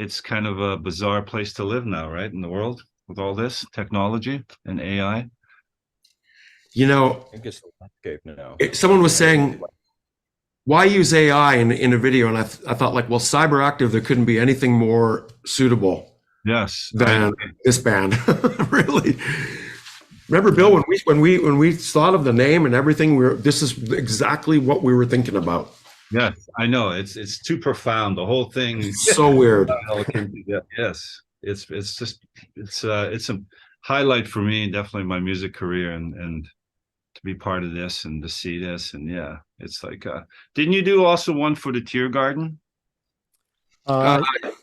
it's kind of a bizarre place to live now, right? In the world with all this technology and AI. I think it's the landscape now. Someone was saying, why use AI in a video? And I thought like, well, CYBERAKTIF, there couldn't be anything more suitable. Yes, than this band. Really. Remember, Bill, when we thought of the name and everything, this is exactly what we were thinking about. Yes, I know. It's too profound. The whole thing is so weird. Yes, it's a highlight for me, definitely my music career, and to be part of this and to see this, and yeah, it's like. Didn't you do also one for the Tear Garden?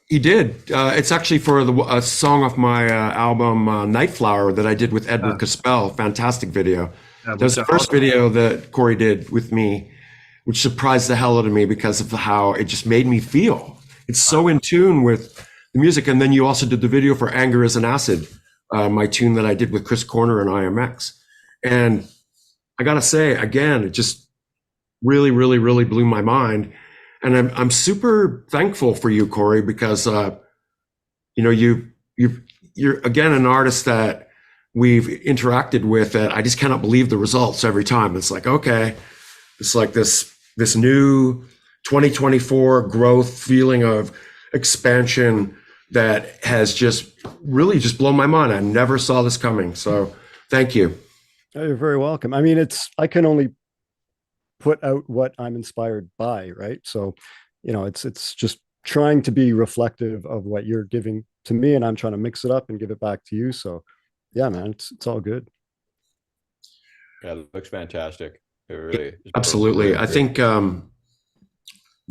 He did. It's actually for a song off my album Night Flower that I did with Edward Caspell. Fantastic video. That was the first video that Cory did with me, which surprised the hell out of me because of how it just made me feel. It's so in tune with the music. And then you also did the video for Anger is an Acid, my tune that I did with Chris Corner and IMX. And I got to say, again, it just really, really, really blew my mind. And I'm super thankful for you, Cory, because you're again an artist that we've interacted with that I just cannot believe the results every time. It's like, okay, it's like this new 2024 growth feeling of expansion that has just really just blown my mind. I never saw this coming. So thank you. Oh, you're very welcome. I mean, I can only put out what I'm inspired by, right? So, it's just trying to be reflective of what you're giving to me, and I'm trying to mix it up and give it back to you. So, yeah, man, it's all good. Yeah, it looks fantastic. It really is. Absolutely. I think the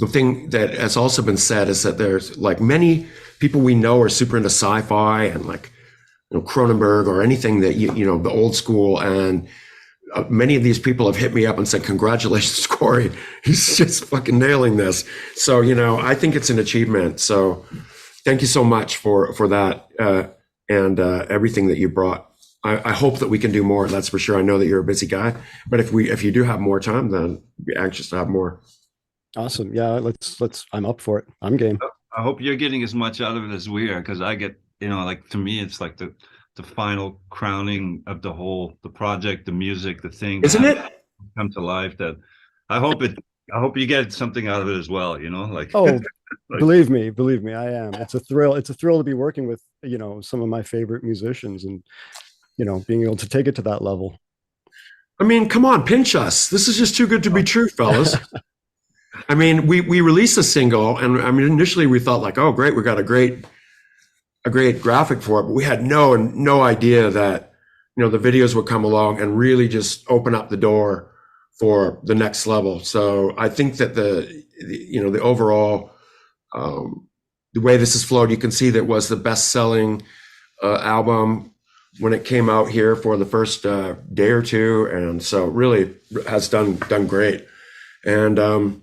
thing that has also been said is that there's like many people we know are super into sci-fi and like Cronenberg or anything that the old school, and many of these people have hit me up and said, congratulations, Cory. He's just fucking nailing this. So, you know, I think it's an achievement. So thank you so much for that and everything that you brought. I hope that we can do more. That's for sure. I know that you're a busy guy, but if you do have more time, then be anxious to have more. Awesome. Yeah, I'm up for it. I'm game. I hope you're getting as much out of it as we are, because I get, you know, like, to me, it's like the final crowning of the project, the music, the thing. Isn't it? Come to life. That I hope you get something out of it as well, you know, like. Oh, like, believe me, I am. It's a thrill. It's a thrill to be working with, you know, some of my favorite musicians and, you know, being able to take it to that level. I mean, come on, pinch us. This is just too good to be true, fellas. I mean, we released a single, and I mean, initially we thought like, oh, great, we got a great graphic for it, but we had no idea that, you know, the videos would come along and really just open up the door for the next level. So I think that the overall, the way this has flowed, you can see that it was the best-selling album when it came out here for the first day or two, and so it really has done great. And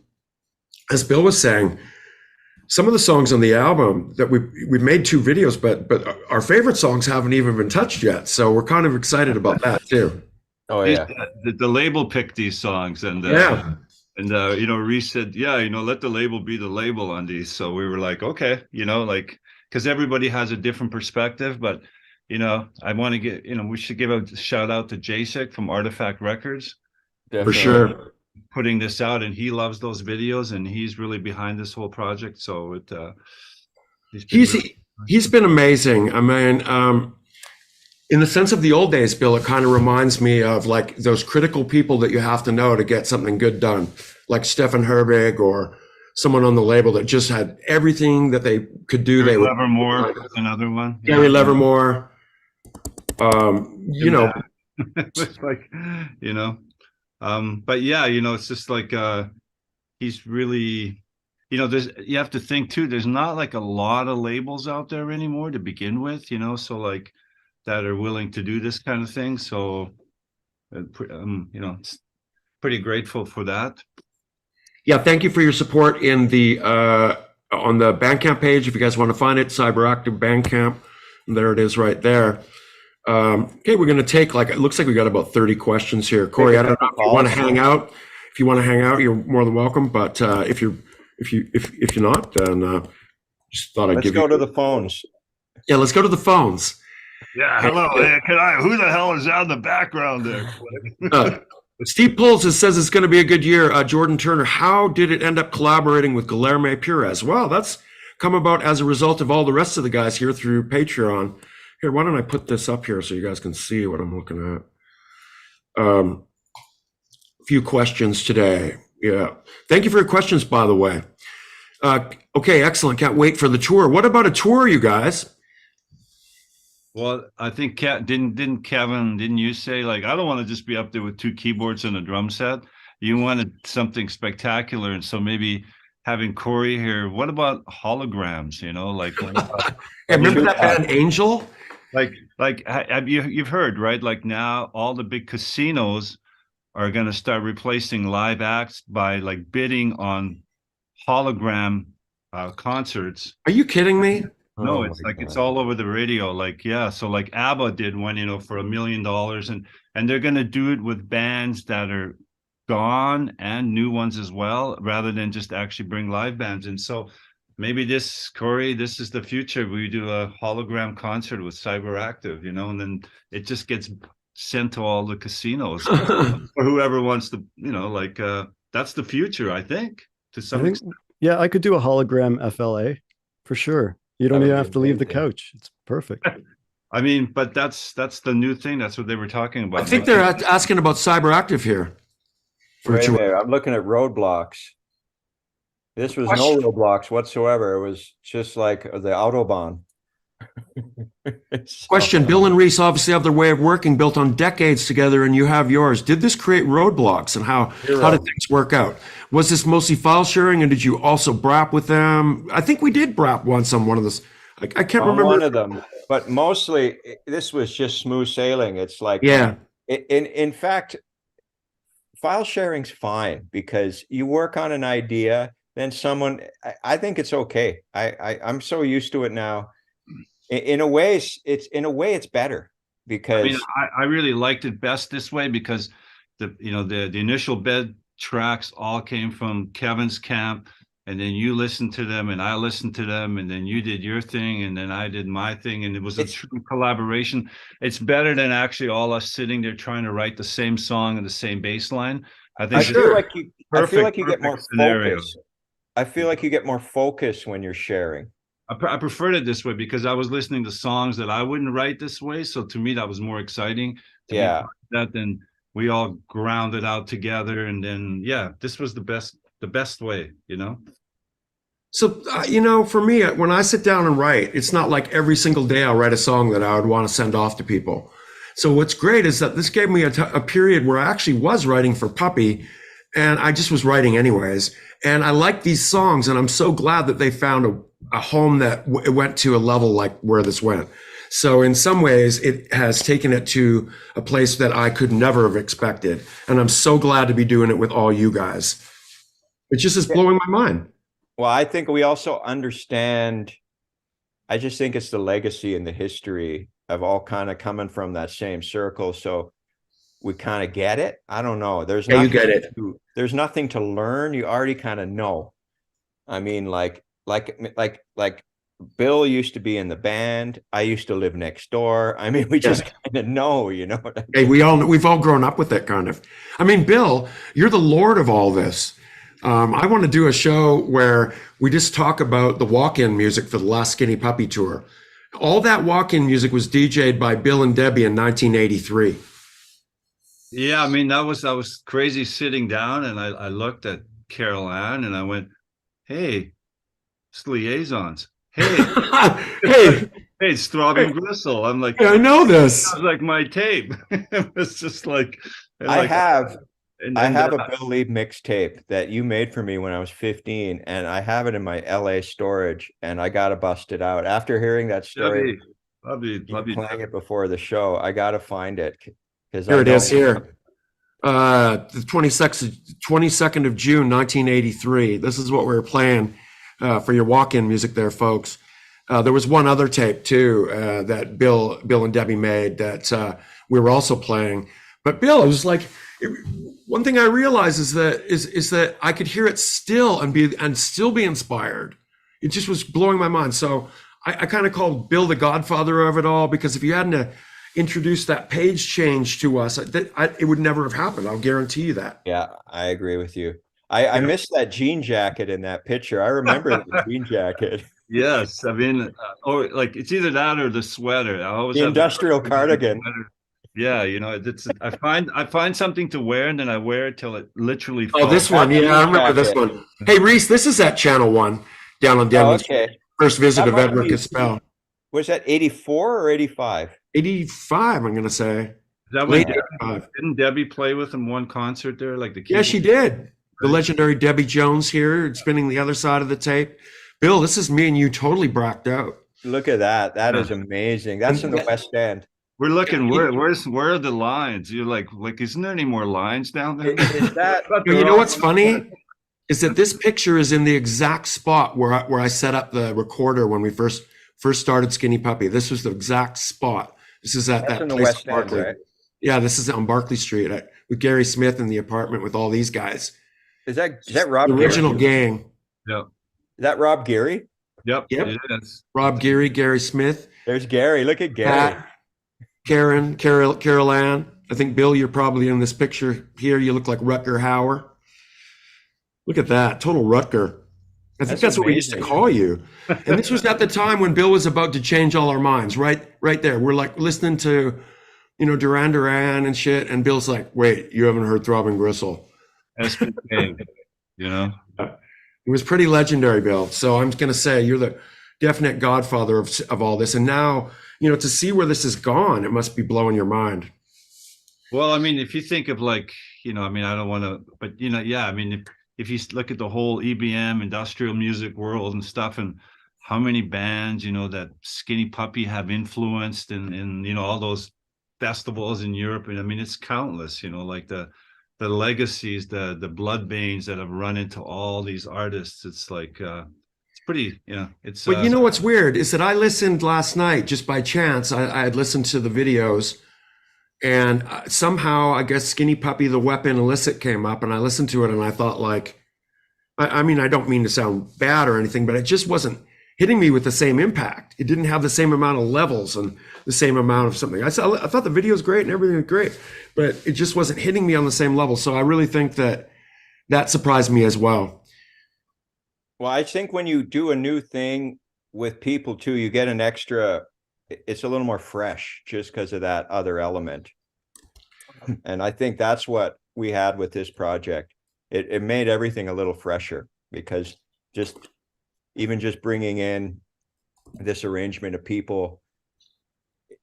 as Bill was saying, some of the songs on the album that we've made 2 videos, but our favorite songs haven't even been touched yet. So we're kind of excited about that too. Oh yeah. The label picked these songs, and you know, Rhys said, yeah, you know, let the label be the label on these. So we were like, okay, you know, like, because everybody has a different perspective, but you know, I want to get, you know, we should give a shout out to Jasek from Artifact Records. Definitely. For sure. Putting this out, and he loves those videos, and he's really behind this whole project. So he's been amazing. I mean, in the sense of the old days, Bill, it kind of reminds me of like those critical people that you have to know to get something good done, like Stefan Herbig or someone on the label that just had everything that they could do. Gary Livermore, another one. Gary Livermore. You know, it's like, you know. But yeah, you know, it's just like he's really, you know, you have to think too, there's not like a lot of labels out there anymore to begin with, you know, so like that are willing to do this kind of thing. So you know, it's pretty grateful for that. Yeah, thank you for your support in the on the Bandcamp page. If you guys want to find it, CYBERAKTIF Bandcamp, there it is right there. Okay, we're going to take it looks like we got about 30 questions here. Cory, I don't know if you want to hang out. If you want to hang out, you're more than welcome. But if you're not, then just thought I'd give you. Let's go to the phones. Yeah, let's go to the phones. Yeah, hello. Who the hell is out in the background there? Steve Pulls says it's going to be a good year. Jordan Turner, how did it end up collaborating with Guilherme Pires? Well, that's come about as a result of all the rest of the guys here through Patreon. Here, why don't I put this up here so you guys can see what I'm looking at? A few questions today. Yeah. Thank you for your questions, by the way. Okay, excellent. Can't wait for the tour. What about a tour, you guys? Well, I think didn't Kevin, didn't you say, like, I don't want to just be up there with 2 keyboards and a drum set. You wanted something spectacular, and so maybe having Cory here. What about holograms? You know, like remember that band Angel? Like you've heard, right? Like now all the big casinos are going to start replacing live acts by like bidding on hologram concerts. Are you kidding me? No, it's like it's all over the radio. Like, yeah, so like ABBA did one, you know, for $1 million, and they're going to do it with bands that are gone and new ones as well, rather than just actually bring live bands in. So maybe Cory, this is the future. We do a hologram concert with CYBERAKTIF, you know, and then it just gets sent to all the casinos or whoever wants to, you know, like that's the future, I think, to some extent. Yeah, I could do a hologram FLA for sure. You don't even have to leave the couch. It's perfect. I mean, but that's the new thing. That's what they were talking about. I think they're asking about CYBERAKTIF here. Right there. I'm looking at roadblocks. This was no roadblocks whatsoever. It was just like the Autobahn. Question: Bill and Rhys obviously have their way of working built on decades together, and you have yours. Did this create roadblocks, and how did things work out? Was this mostly file sharing, and did you also brap with them? I think we did brap once on one of those. I can't remember one of them, but mostly this was just smooth sailing. It's like, yeah. In fact, file sharing's fine because you work on an idea, then someone, I think it's okay. I'm so used to it now. In a way, it's better I mean, because I really liked it best this way because the initial bed tracks all came from Kevin's camp, and then you listened to them and I listened to them, and then you did your thing and then I did my thing, and it was a true collaboration. It's better than actually all us sitting there trying to write the same song and the same bass line. I think I feel like you get perfect more scenario. focus. I feel like you get more focus when you're sharing. I preferred it this way because I was listening to songs that I wouldn't write this way. So to me, that was more exciting to be part of that than we all ground it out together. And then, yeah, this was the best way, you know? So, for me, when I sit down and write, it's not like every single day I'll write a song that I would want to send off to people. So what's great is that this gave me a period where I actually was writing for Puppy, and I just was writing anyways. And I like these songs, and I'm so glad that they found a home that it went to a level like where this went. So in some ways, it has taken it to a place that I could never have expected. And I'm so glad to be doing it with all you guys. It just is blowing my mind. Well, I think we also understand, I just think it's the legacy and the history of all kind of coming from that same circle. So we kind of get it. I don't know. There's you get it. There's nothing to learn. You already kind of know. I mean, like Bill used to be in the band. I used to live next door. I mean, we just kind of know, you know. Hey, we've all grown up with that kind of. I mean, Bill, you're the Lord of all this. I want to do a show where we just talk about the walk-in music for the last Skinny Puppy tour. All that walk-in music was DJ'd by Bill and Debbie in 1983. Yeah, I mean, I was crazy sitting down, and I looked at Carol Ann and I went, "Hey, it's Liaisons. Hey, hey, it's Throbbing Gristle." I'm like, I know this. I was like, my tape. It was just like, I have a uh, Bill Leeb mixtape that you made for me when I was 15, and I have it in my LA storage, and I gotta bust it out. After hearing that story, love you. playing it before the show, I gotta find it. Here it is here. The 22nd of June, 1983. This is what we were playing for your walk-in music there, folks. There was one other tape too that Bill and Debbie made that we were also playing. But Bill, it was like, one thing I realized is that I could hear it still and still be inspired. It just was blowing my mind. So I kind of called Bill the godfather of it all, because if you hadn't introduced that page change to us, it would never have happened. I'll guarantee you that. Yeah, I agree with you. I missed that jean jacket in that picture. I remember the jean jacket. Yes, I mean, or like it's either that or the sweater. I always The have industrial cardigan. Yeah, you know, it's I find something to wear, and then I wear it till it literally Oh, falls. this one, yeah, I remember this one. Hey, Rhys, this is at Channel 1 down on Denman. Okay. First visit That of might Edward be- Caspell. Was that 84 or 85? 85, I'm going to say. Is that Late what 85. didn't Debbie play with him one concert there? Like the Yeah, she did. The legendary Debbie Jones here, spinning the other side of the tape. Bill, this is me and you totally bracked out. Look at that. That is amazing. That's in the West End. We're looking. Where are the lines? You're like, isn't there any more lines down there? Is that You know what's funny? Is that this picture is in the exact spot where I set up the recorder when we first started Skinny Puppy. This was the exact spot. This is at That's that in the place West in End, Barclay. right? Yeah, this is on Barclay Street with Gary Smith in the apartment with all these guys. Is that Rob The original Geary? gang. Yep. Is that Rob Geary? Yep. Yep. It is. Rob Geary, Gary Smith, There's Gary. Look at Gary. Pat, Carol Ann. I think, Bill, you're probably in this picture here. You look like Rutger Hauer. Look at that. Total Rutger. I think that's what we used to amazing. call you. And this was at the time when Bill was about to change all our minds, right there. We're like listening to, Duran Duran and shit. And Bill's like, wait, you haven't heard Throbbing Gristle. SPK, you know? It was pretty legendary, Bill. So I'm going to say you're the definite godfather of all this. And now, to see where this has gone, it must be blowing your mind. Well, I mean, if you think of like, I mean, I don't want to, but yeah, I mean, if you look at the whole EBM industrial music world and stuff, and how many bands, that Skinny Puppy have influenced in all those festivals in Europe. And I mean, it's countless, like the legacies, the blood veins that have run into all these artists. It's like it's pretty, it's But you know what's weird is that I listened last night just by chance. I had listened to the videos, and somehow I guess Skinny Puppy, The Weapon, Illicit came up, and I listened to it, and I thought, like, I mean, I don't mean to sound bad or anything, but it just wasn't hitting me with the same impact. It didn't have the same amount of levels and the same amount of something. I thought the video was great and everything was great, but it just wasn't hitting me on the same level. So I really think that surprised me as well. Well, I think when you do a new thing with people too, you get an extra, it's a little more fresh just because of that other element. And I think that's what we had with this project. It made everything a little fresher, because even just bringing in this arrangement of people,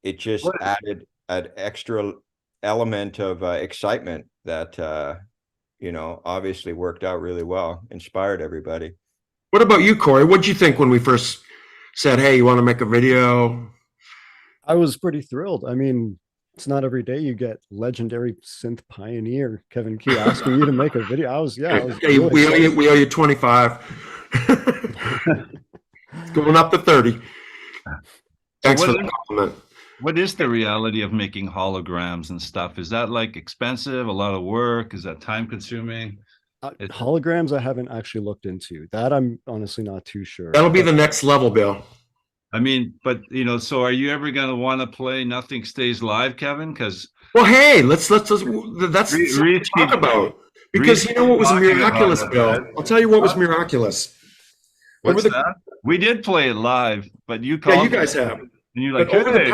it just added an extra element of excitement that, obviously worked out really well, inspired everybody. What about you, Cory? What did you think when we first said, hey, you want to make a video? I was pretty thrilled. I mean, it's not every day you get legendary synth pioneer Kevin Key asking you to make a video. I was Hey, really we owe you 25. Going up to 30. Thanks for the compliment. What is the reality of making holograms and stuff? Is that like expensive, a lot of work? Is that time consuming? Holograms I haven't actually looked into. That I'm honestly not too sure. That'll be the next level, Bill. I mean, but so are you ever going to want to play Nothing Stays Live, Kevin? Because well, hey, let's that's something to talk about, because you know what was miraculous, Bill? I'll tell you what was miraculous. What's that? We did play it live, but you called. Yeah, you guys have. And you're like, over the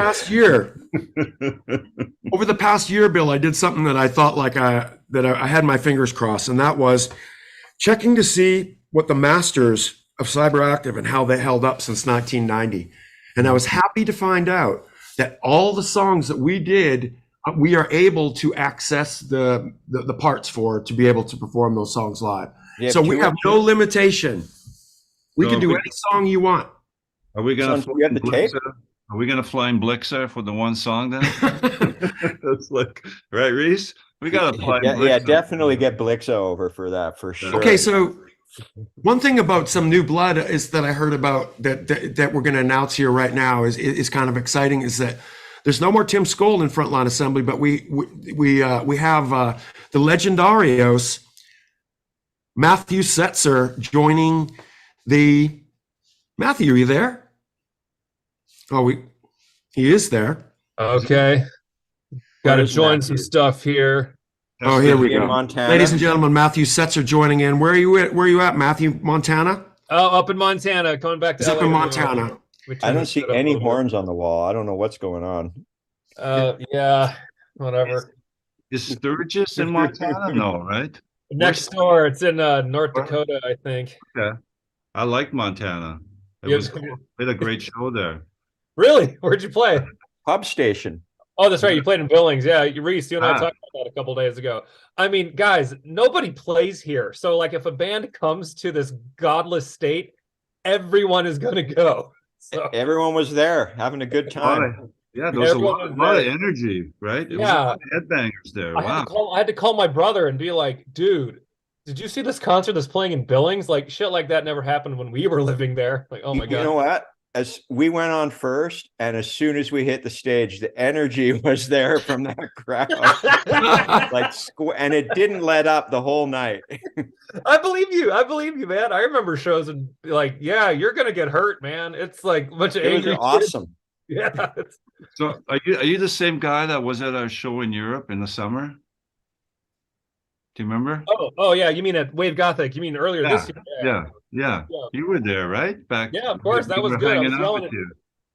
past year, Bill, I did something that I thought like I had my fingers crossed, and that was checking to see what the masters of CYBERAKTIF and how they held up since 1990. And I was happy to find out that all the songs that we did, we are able to access the parts for to be able to perform those songs live. So we have no limitation. We can do any song you want. Are we going to get the tape? Are we going to fly in Blixer for the one song then? That's like, right, Rhys? We got to fly in Blixer. Yeah, definitely get Blixer over for that, for sure. Okay, so one thing about some new blood is that I heard about that we're going to announce here right now is kind of exciting, is that there's no more Tim Skold in Frontline Assembly, but we have the legendarios Matthew Setzer joining the Matthew. Are you there? Oh, he is there. Okay, got to join some stuff here. Oh, here we go. Montana. Ladies and gentlemen, Matthew Setzer joining in. Where are you at, Matthew? Montana? Oh, up in Montana, coming back to He's up LA in Montana. I don't see any horns on the wall. I don't know what's going on. Yeah, whatever. Is Sturgis in Montana? No, right? Next door, it's in North Dakota, I think. Yeah, I like Montana. It was cool. We had a great show there. Really? Where'd you play? Pub station. Oh, that's right. You played in Billings. Yeah, Rhys, you and I talked about that a couple days ago. I mean, guys, nobody plays here. So, like, if a band comes to this godless state, everyone is going to go. So, everyone was there having a good time. Yeah, there was a lot of energy, right? It was a lot of headbangers there. I had to call my brother and be like, dude, did you see this concert that's playing in Billings? Like, shit like that never happened when we were living there. Like, oh my God. You know what? As we went on first, and as soon as we hit the stage, the energy was there from that crowd. And it didn't let up the whole night. I believe you, man. I remember shows and like, yeah, you're gonna get hurt, man. It's like a bunch of angry. Awesome. Yeah. So are you the same guy that was at our show in Europe in the summer? Do you remember? Oh yeah. You mean at Wave Gothic? You mean earlier this year? Yeah. You were there, right? Back. Yeah, of course. That was good. I was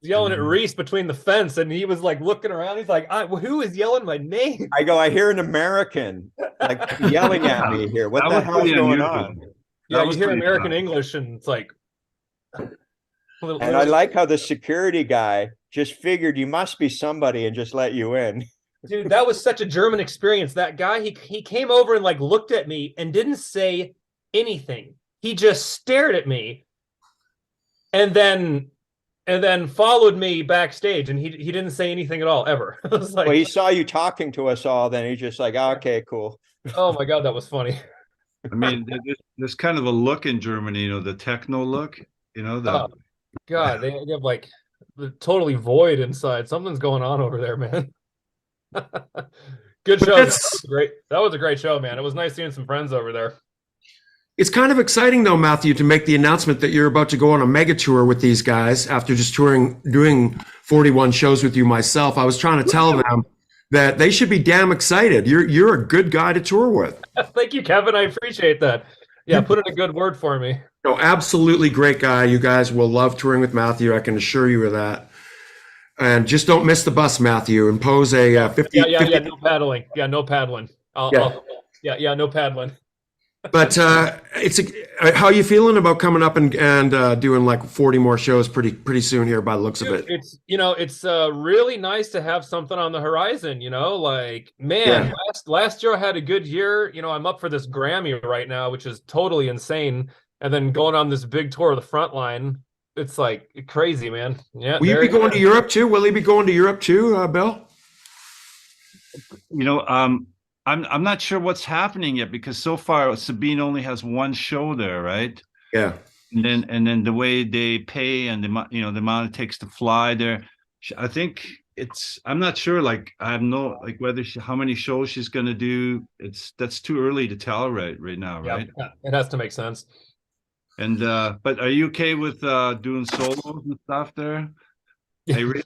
yelling at Rhys between the fence, and he was like looking around. He's like, who is yelling my name? I hear an American like yelling at me here. What the hell is going on? Yeah, you hear American English, and it's like. And I like how the security guy just figured you must be somebody and just let you in. Dude, that was such a German experience. That guy, he came over and like looked at me and didn't say anything. He just stared at me and then followed me backstage, and he didn't say anything at all ever. I was like, well, he saw you talking to us all, then he's just like, oh, okay, cool. Oh my God, that was funny. I mean, there's kind of a look in Germany, you know, the techno look, you know, the Oh God, they have like the totally void inside. Something's going on over there, man. Good But show. that's That was a great show, man. It was nice seeing some friends over there. it's kind of exciting though, Matthew, to make the announcement that you're about to go on a mega tour with these guys after just doing 41 shows with you myself. I was trying to tell them that they should be damn excited. You're a good guy to tour with. Thank you, Kevin. I appreciate that. Yeah, put in a good word for me. No, absolutely great guy. You guys will love touring with Matthew. I can assure you of that. And just don't miss the bus, Matthew. Impose a 50. Yeah. No paddling. Yeah, no paddling. Yeah. No paddling. But how you feeling about coming up and doing like 40 more shows pretty soon here by the looks of it? It's really nice to have something on the horizon. Like, man, last year I had a good year. I'm up for this Grammy right now, which is totally insane. And then going on this big tour of the front line, it's like crazy, man. Yeah. Will you be going to Europe too? Will he be going to Europe too, Bill? I'm not sure what's happening yet, because so far Sabine only has one show there, right? Yeah. And then the way they pay and the amount it takes to fly there, I think I'm not sure. Like, I have no, like, how many shows she's going to do. That's too early to tell right now, right? Yeah, it has to make sense. And but are you okay with doing solos and stuff there? Hey, Rhys,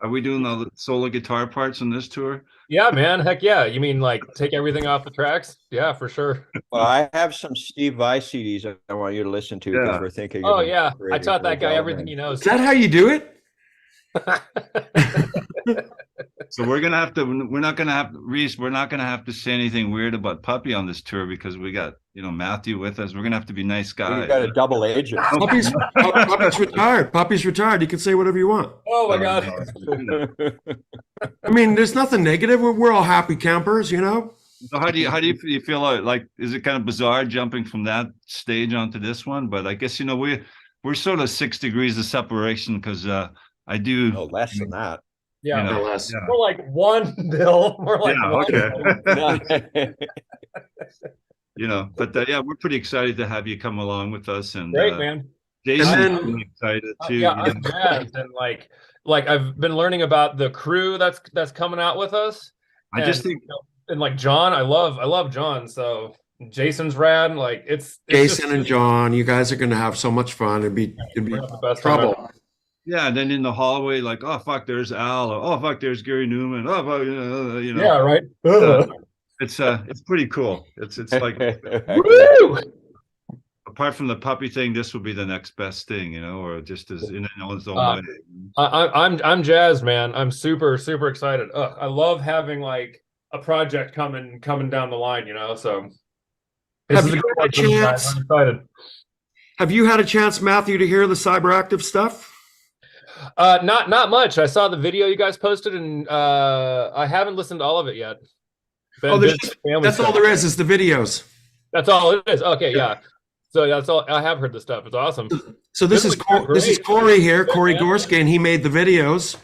are we doing all the solo guitar parts on this tour? Yeah, man. Heck yeah. You mean like take everything off the tracks? Yeah, for sure. Well, I have some Steve Vai CDs I want you to listen to because we're thinking. Oh yeah, I taught that guy everything he knows. Is that how you do it? So we're not gonna have Rhys. We're not gonna have to say anything weird about Puppy on this tour, because we got Matthew with us. We're gonna have to be nice guys. You got a double agent. Puppy's retired. Puppy's retired. You can say whatever you want. Oh my God. I mean, there's nothing negative. We're all happy campers, So how do you feel like? Is it kind of bizarre jumping from that stage onto this one? But I guess we're sort of 6 degrees of separation, because I do No less than that. Yeah, less. Yeah. We're like one, Bill. We're like one. Okay. But yeah, we're pretty excited to have you come along with us. And Great, man. Jason's really excited too. Yeah, I'm jazzed. And like I've been learning about the crew that's coming out with us. I just think, and like John, I love John. So Jason's rad. Like it's Jason and John, you guys are going to have so much fun. It'd be the best trouble. yeah. And then in the hallway, like, oh fuck, there's Al. Or, oh fuck, there's Gary Newman. Oh fuck, Yeah, right. It's pretty cool. It's like, Woo! apart from the Puppy thing, this will be the next best thing, or just as in its own way. I'm jazzed, man. I'm super excited. I love having like a project coming down the line, So Have you had a chance? I'm excited. Have you had a chance, Matthew, to hear the CyberAktif stuff? Not much. I saw the video you guys posted, and I haven't listened to all of it yet. That's all there is the videos. That's all it is. Okay, yeah. So that's all. I have heard the stuff. It's awesome. So this is Cory here, Cory Gorski, and he made the videos.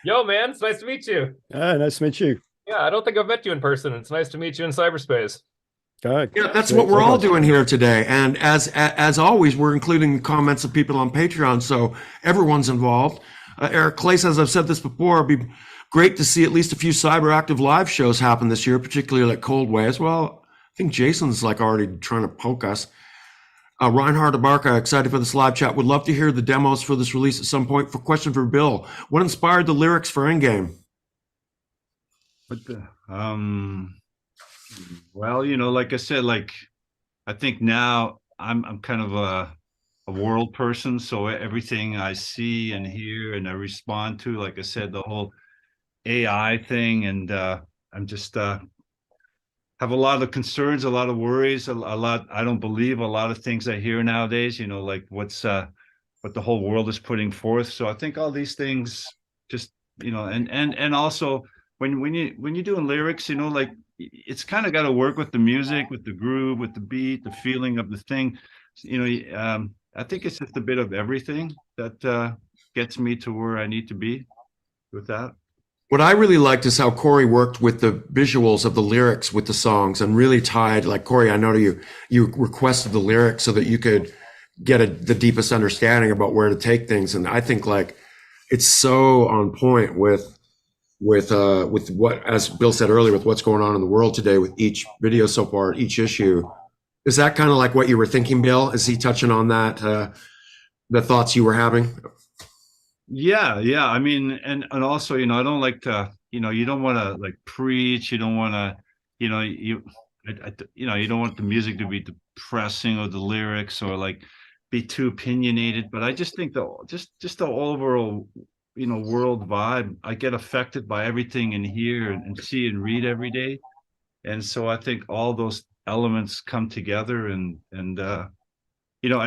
Yo, man, it's nice to meet you. Nice to meet you. Yeah, I don't think I've met you in person. It's nice to meet you in cyberspace. Yeah, that's what we're all doing here today. And as always, we're including the comments of people on Patreon, so everyone's involved. Eric Clace, as I've said this before, it'd be great to see at least a few CyberAktif live shows happen this year, particularly like Cold Waves. Well, I think Jason's like already trying to poke us. Reinhard Abarca, excited for this live chat. Would love to hear the demos for this release at some point. Question for Bill: what inspired the lyrics for eNdgame? Well, like I said, like, I think now I'm kind of a world person, so everything I see and hear and I respond to, like I said, the whole AI thing, and I'm just have a lot of concerns, a lot of worries, a lot. I don't believe a lot of things I hear nowadays, like what the whole world is putting forth. So I think all these things just, and also when you're doing lyrics, like, it's kind of got to work with the music, with the groove, with the beat, the feeling of the thing. I think it's just a bit of everything that gets me to where I need to be with that. What I really liked is how Cory worked with the visuals of the lyrics with the songs and really tied, like Cory, I know you requested the lyrics so that you could get the deepest understanding about where to take things. And I think like it's so on point with what, as Bill said earlier, with what's going on in the world today with each video so far, each issue. Is that kind of like what you were thinking, Bill? Is he touching on that, the thoughts you were having? Yeah. I mean, and also, I don't like to, you don't want to like preach. You don't want to, you don't want the music to be depressing or the lyrics or like be too opinionated. But I just think just the overall, world vibe, I get affected by everything in here and see and read every day. And so I think all those elements come together and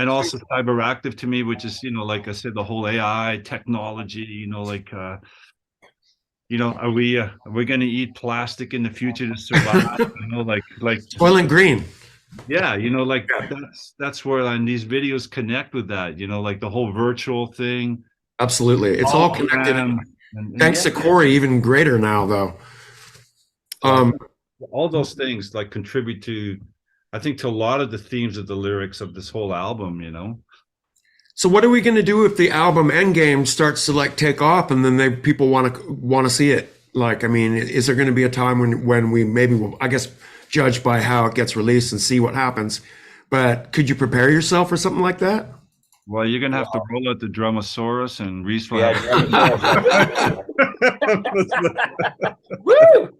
also CYBERAKTIF to me, which is, like I said, the whole AI technology, are we going to eat plastic in the future to survive? like Soylent Green. Yeah, that's where these videos connect with that, like the whole virtual thing. Absolutely. It's all connected. Thanks to Cory, even greater now, though. All those things like contribute to, I think, to a lot of the themes of the lyrics of this whole album, So what are we going to do if the album eNdgame starts to like take off and then people want to see it? Like, I mean, is there going to be a time when we maybe will, I guess, judge by how it gets released and see what happens? But could you prepare yourself for something like that? Well, you're gonna have to roll out the Drumosaurus and Rhys Yeah, Woo!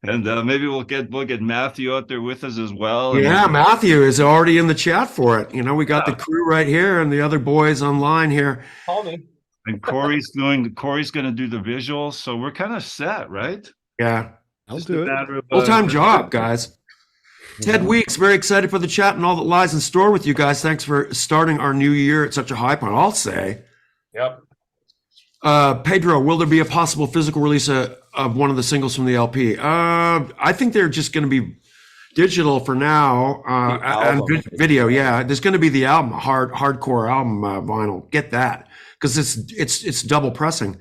and maybe we'll get Matthew out there with us as well. Yeah, Matthew is already in the chat for it. We got the crew right here and the other boys online here. Call me. And Cory's going to do the visuals, so we're kind of set, right? Yeah, I'll do it. full-time job, guys. Ted Weeks, very excited for the chat and all that lies in store with you guys. Thanks for starting our new year at such a high point, I'll say. Yep. Pedro, will there be a possible physical release of one of the singles from the LP? I think they're just going to be digital for now, and video. Yeah, there's going to be the album, hardcore album vinyl. Get that, because it's double pressing.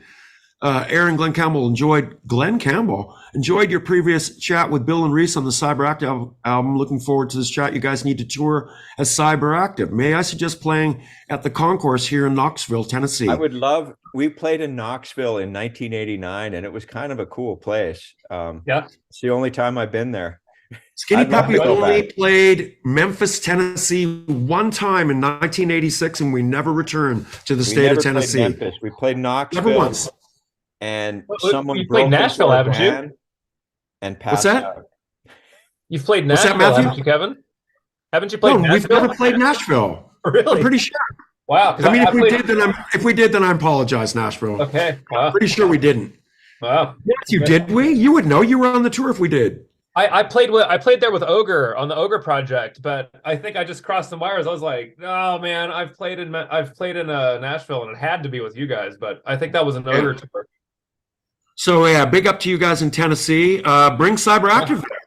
Glenn Campbell enjoyed your previous chat with Bill and Rhys on the CYBERAKTIF album. Looking forward to this chat. You guys need to tour as CYBERAKTIF. May I suggest playing at the Concourse here in Knoxville, Tennessee? I would love. We played in Knoxville in 1989, and it was kind of a cool place. Yeah, it's the only time I've been there. Skinny Puppy only played Memphis, Tennessee one time in 1986, and we never returned to the state of Tennessee. Memphis. We played Knoxville. Never once. And Well, someone you broke played Nashville, into our haven't you? van and passed What's that? out. You've played What's that, Nashville, Matthew? haven't you, Kevin? Haven't you played No, we've Nashville? never played Nashville. Really? I'm pretty sure. Wow. 'cause I mean, if we played- did, then I apologize, Nashville. Okay. Wow. Pretty sure we didn't. Wow. Matthew, did we? You would know. You were on the tour if we did. I played there with Ogre on the Ogre project, but I think I just crossed the wires. I was like, oh man, I've played in Nashville, and it had to be with you guys, but I think that was an Ogre tour. So yeah, big up to you guys in Tennessee. Bring CYBERAKTIF there.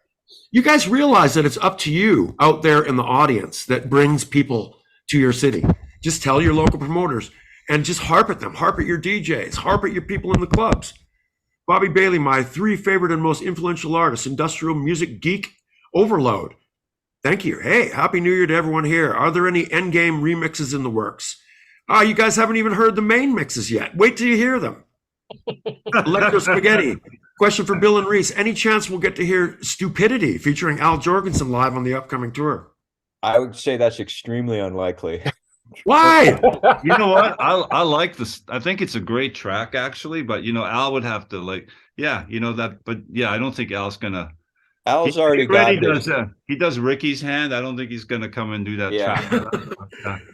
You guys realize that it's up to you out there in the audience that brings people to your city. Just tell your local promoters and just harp at them. Harp at your DJs. Harp at your people in the clubs. Bobby Bailey, my 3 favorite and most influential artists, industrial music geek overload. Thank you. Hey, Happy New Year to everyone here. Are there any eNdgame remixes in the works? You guys haven't even heard the main mixes yet. Wait till you hear them. Electro Spaghetti. Question for Bill and Rhys. Any chance we'll get to hear Stupidity featuring Al Jorgensen live on the upcoming tour? I would say that's extremely unlikely. Why? You know what? I like this. I think it's a great track, actually. But Al would have to but I don't think Al's gonna. Al's already got this. He does Ricky's Hand. I don't think he's gonna come and do that track.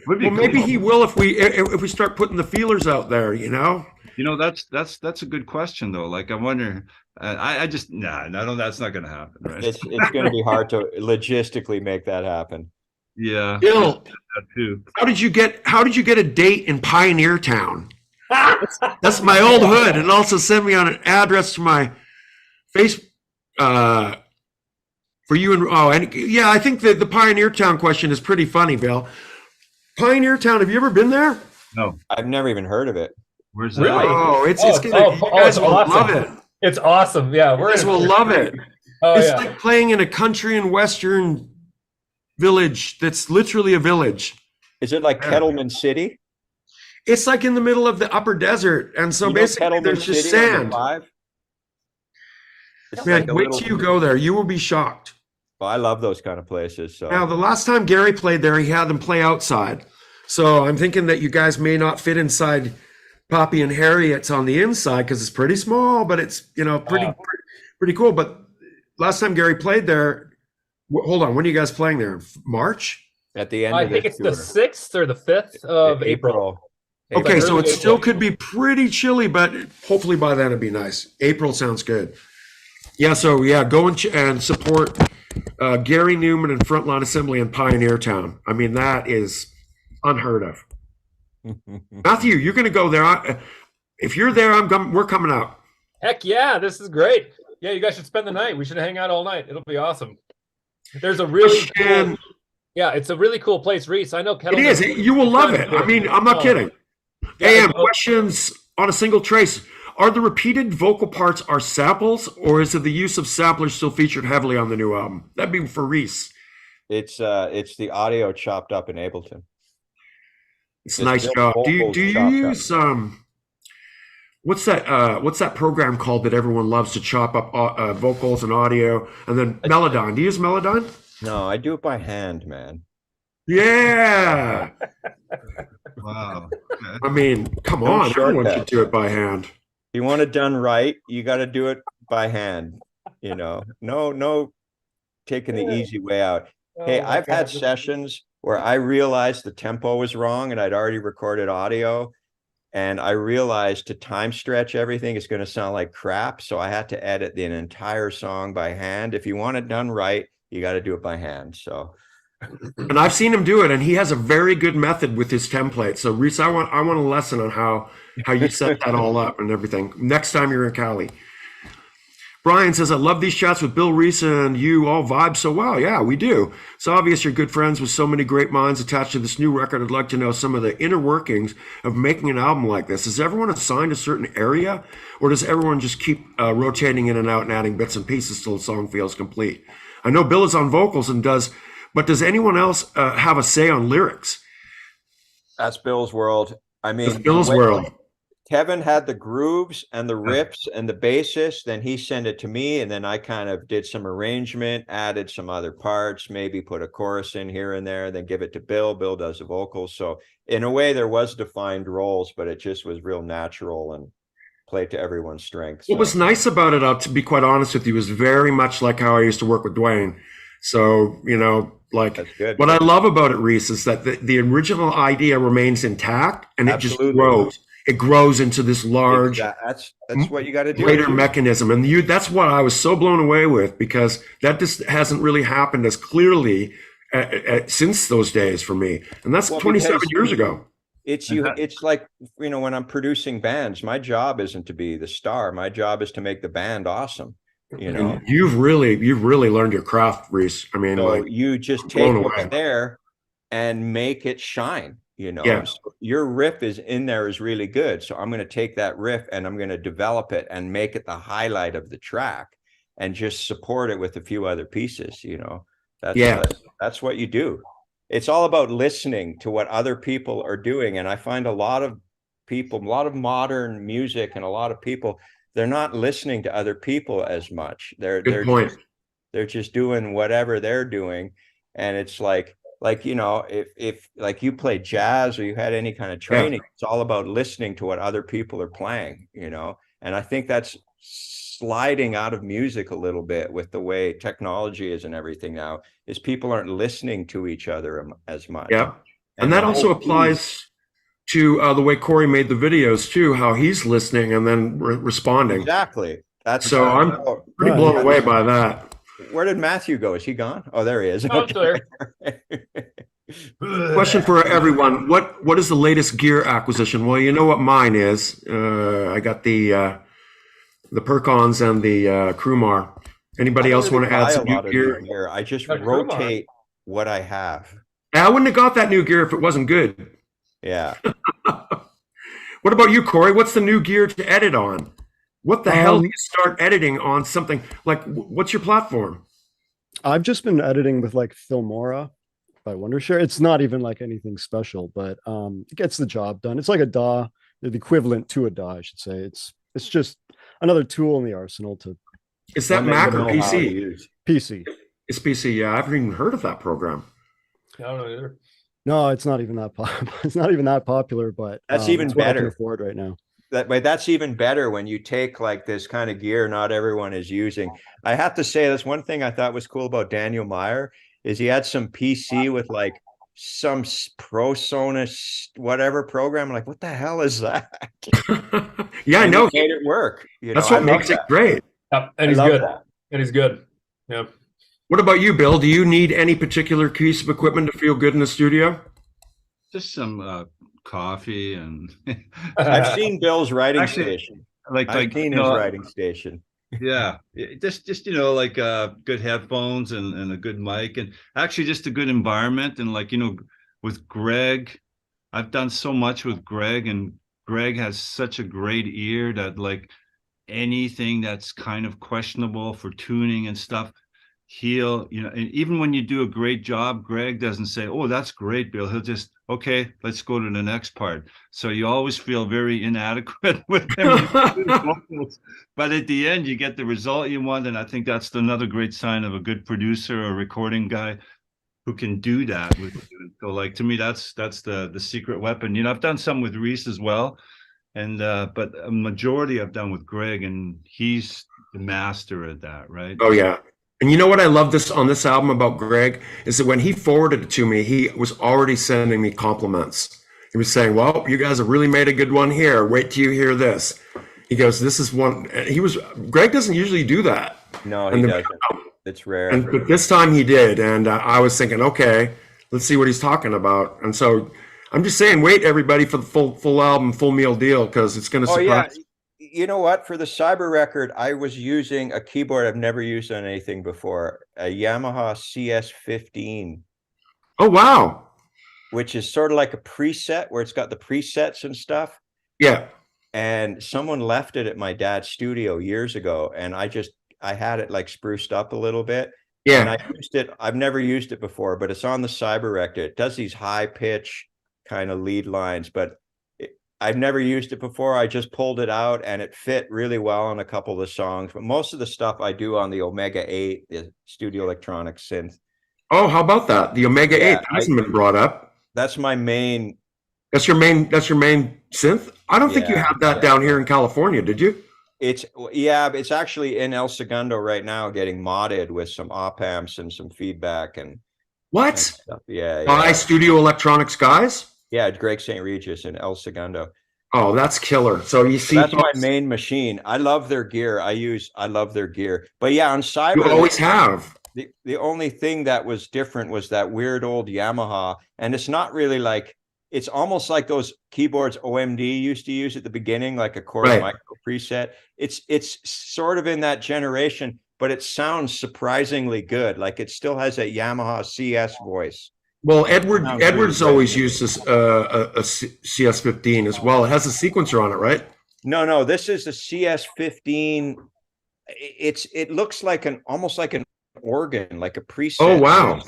Well, maybe he will if we start putting the feelers out there. That's a good question though. Like I wonder. I just no, that's not gonna happen. Right? It's going to be hard to logistically make that happen. Yeah. Bill, that too. how did you get a date in Pioneer Town? That's my old hood, and also send me on an address to my face for you and yeah, I think the Pioneer Town question is pretty funny, Bill. Pioneer Town, have you ever been there? No, I've never even heard of it. Where's Really? that? Oh, it's Oh, gonna, you oh, guys it's will awesome. love it. It's awesome. Yeah, You guys will love it. Oh It's yeah. like playing in a country and western village that's literally a village. Is it like Yeah. Kettleman City? It's like in the middle of the upper desert, and so You know basically Kettleman there's just City on the sand. 5? It's Man, like a wait little- till you go there. You will be shocked. Well, I love those kind of places. So Now, the last time Gary played there, he had them play outside. So I'm thinking that you guys may not fit inside Poppy and Harriet's on the inside because it's pretty small, but it's, you know, pretty cool. But last time Gary played there, hold on, when are you guys playing there? March? at the end I of think this it's the tour. 6th or the 5th of April. Okay, so it early still April. could be pretty chilly, but hopefully by then it'd be nice. April sounds good. Yeah, so yeah, go and support Gary Newman and Frontline Assembly in Pioneer Town. I mean, that is unheard of. Matthew, you're going to go there. If you're there, we're coming out. Heck yeah, this is great. Yeah, you guys should spend the night. We should hang out all night. It'll be awesome. There's a really cool, yeah, it's a really cool place, Rhys. I know It Kettleman. is. You will love it. I mean, I'm not kidding. Yeah, AM questions on a single trace. Are the repeated vocal parts are samples, or is it the use of samplers still featured heavily on the new album? That'd be for Rhys. It's the audio chopped up in Ableton. It's a nice job. Do you use what's that program called that everyone loves to chop up vocals and audio, and then Melodyne? Do you use Melodyne? No, I do it by hand, man. Yeah. Wow. Okay. I mean, come No on, everyone shortcuts. can do it by hand. You want it done right, you got to do it by hand. You know, no taking the easy way out. Hey, Oh my I've had God. sessions where I realized the tempo was wrong and I'd already recorded audio, and I realized to time stretch everything is going to sound like crap. So I had to edit the entire song by hand. If you want it done right, you got to do it by hand. So And I've seen him do it, and he has a very good method with his template. So, Rhys, I want a lesson on how you set that all up and everything next time you're in Cali. Brian says, I love these chats with Bill, Rhys, and you all vibe so well. Yeah, we do. It's obvious you're good friends with so many great minds attached to this new record. I'd like to know some of the inner workings of making an album like this. Is everyone assigned a certain area, or does everyone just keep rotating in and out and adding bits and pieces till the song feels complete? I know Bill is on vocals but does anyone else have a say on lyrics? that's Bill's world. I mean, That's Bill's when world. Kevin had the grooves and the riffs and the basis, then he sent it to me, and then I kind of did some arrangement, added some other parts, maybe put a chorus in here and there, then give it to Bill. Bill does the vocals. So in a way there was defined roles, but it just was real natural and played to everyone's strengths. What was nice about it, to be quite honest with you, was very much like how I used to work with Dwayne. So, you know, like That's good. what I love about it, Rhys, is that the original idea remains intact, and it just Absolutely. grows. It grows into this large, That's what you got to do. greater mechanism. And that's what I was so blown away with, because that just hasn't really happened as clearly since those days for me. And that's Well, 27 because years ago. It's like, you know, when I'm producing bands, my job isn't to be the star. My job is to make the band awesome. You know, And you've really learned your craft, Rhys. I mean, so like, you just I'm take blown what's away. there and make it shine. You know, Yeah. So your riff is in there is really good. So I'm going to take that riff and I'm going to develop it and make it the highlight of the track and just support it with a few other pieces. You know, that's what you do. It's all about listening to what other people are doing. And I find a lot of people, a lot of modern music and a lot of people, they're not listening to other people as much. They're just doing whatever they're doing. And it's like, you know, if like you play jazz or you had any kind of training, it's all about listening to what other people are playing, you know. And I think that's sliding out of music a little bit with the way technology is and everything now, is people aren't listening to each other as much. Yeah. And that also applies to the way Cory made the videos too, how he's listening and then responding. Exactly. So I'm pretty blown away by that. Where did Matthew go? Is he gone? Oh, there he is. Oh, it's there. Question for everyone: What is the latest gear acquisition? Well, you know what mine is. I got the Percons and the Crumar. Anybody else want to add some new gear? I just A Crumar. rotate what I have. I wouldn't have got that new gear if it wasn't good. Yeah. What about you, Cory? What's the new gear to edit on? What the hell do Um, you start editing on something like? What's your platform? I've just been editing with like Filmora by Wondershare. It's not even like anything special, but it gets the job done. It's like a DAW, the equivalent to a DAW, I should say. It's just another tool in the arsenal to Is that One Mac you or know how to PC? use. PC. It's PC. Yeah, I haven't even heard of that program. I don't know either. No, it's not even that it's not even that popular, but That's even it's what I can better. afford right now. But that's even better when you take like this kind of gear not everyone is using. I have to say that's one thing I thought was cool about Daniel Meyer is he had some PC with like some ProSonus whatever program. I'm like, what the hell is that? Yeah, I And know. he made it work. You That's know, what I love makes it that. great. Yep, and I he's love good. that. And he's good. Yep. What about you, Bill? Do you need any particular piece of equipment to feel good in the studio? Just some coffee and I've seen Bill's writing Actually, station. like I've seen his writing station. yeah, just like good headphones and a good mic and actually just a good environment and like with Greg, I've done so much with Greg and Greg has such a great ear that like anything that's kind of questionable for tuning and stuff, he'll and even when you do a great job, Greg doesn't say, oh, that's great, Bill. He'll just, okay, let's go to the next part. So you always feel very inadequate with him. But at the end you get the result you want, and I think that's another great sign of a good producer or recording guy who can do that with you. So like to me that's the secret weapon. I've done some with Rhys as well, and but a majority I've done with Greg, and he's the master at that, right? Oh yeah. And you know what I love on this album about Greg is that when he forwarded it to me, he was already sending me compliments. He was saying, well, you guys have really made a good one here. Wait till you hear this. He goes, this is one. Greg doesn't usually do that. No, he doesn't. It's rare. But this time he did. And I was thinking, okay, let's see what he's talking about. And so I'm just saying, wait, everybody, for the full album, full meal deal, because it's going to surprise. Yeah. You know what? For the Cyber record, I was using a keyboard I've never used on anything before, a Yamaha CS15. Oh, wow. Which is sort of like a preset where it's got the presets and stuff. Yeah. And someone left it at my dad's studio years ago, and I had it like spruced up a little bit. Yeah. And I used it. I've never used it before, but it's on the Cyber record. It does these high pitch kind of lead lines, but I've never used it before. I just pulled it out and it fit really well on a couple of the songs. But most of the stuff I do on the Omega 8, the Studio Electronics synth. Oh, how about that? The Omega 8 hasn't been brought up. That's my main. That's your main synth? I don't think you have that down here in California, did you? It's actually in El Segundo right now getting modded with some op amps and some feedback and what? And stuff. Yeah. By Studio Electronics guys? Yeah, Greg St. Regis in El Segundo. Oh, that's killer. So you see, that's my main machine. I love their gear. I love their gear. But yeah, on Cyber, you always have. The only thing that was different was that weird old Yamaha, and it's not really like, it's almost like those keyboards OMD used to use at the beginning, like a Cory micro preset. It's sort of in that generation, but it sounds surprisingly good. Like it still has that Yamaha CS voice. Well, Edwards always used this a CS15 as well. It has a sequencer on it, right? No, this is a CS15. It looks like almost like an organ, like a preset. Oh wow!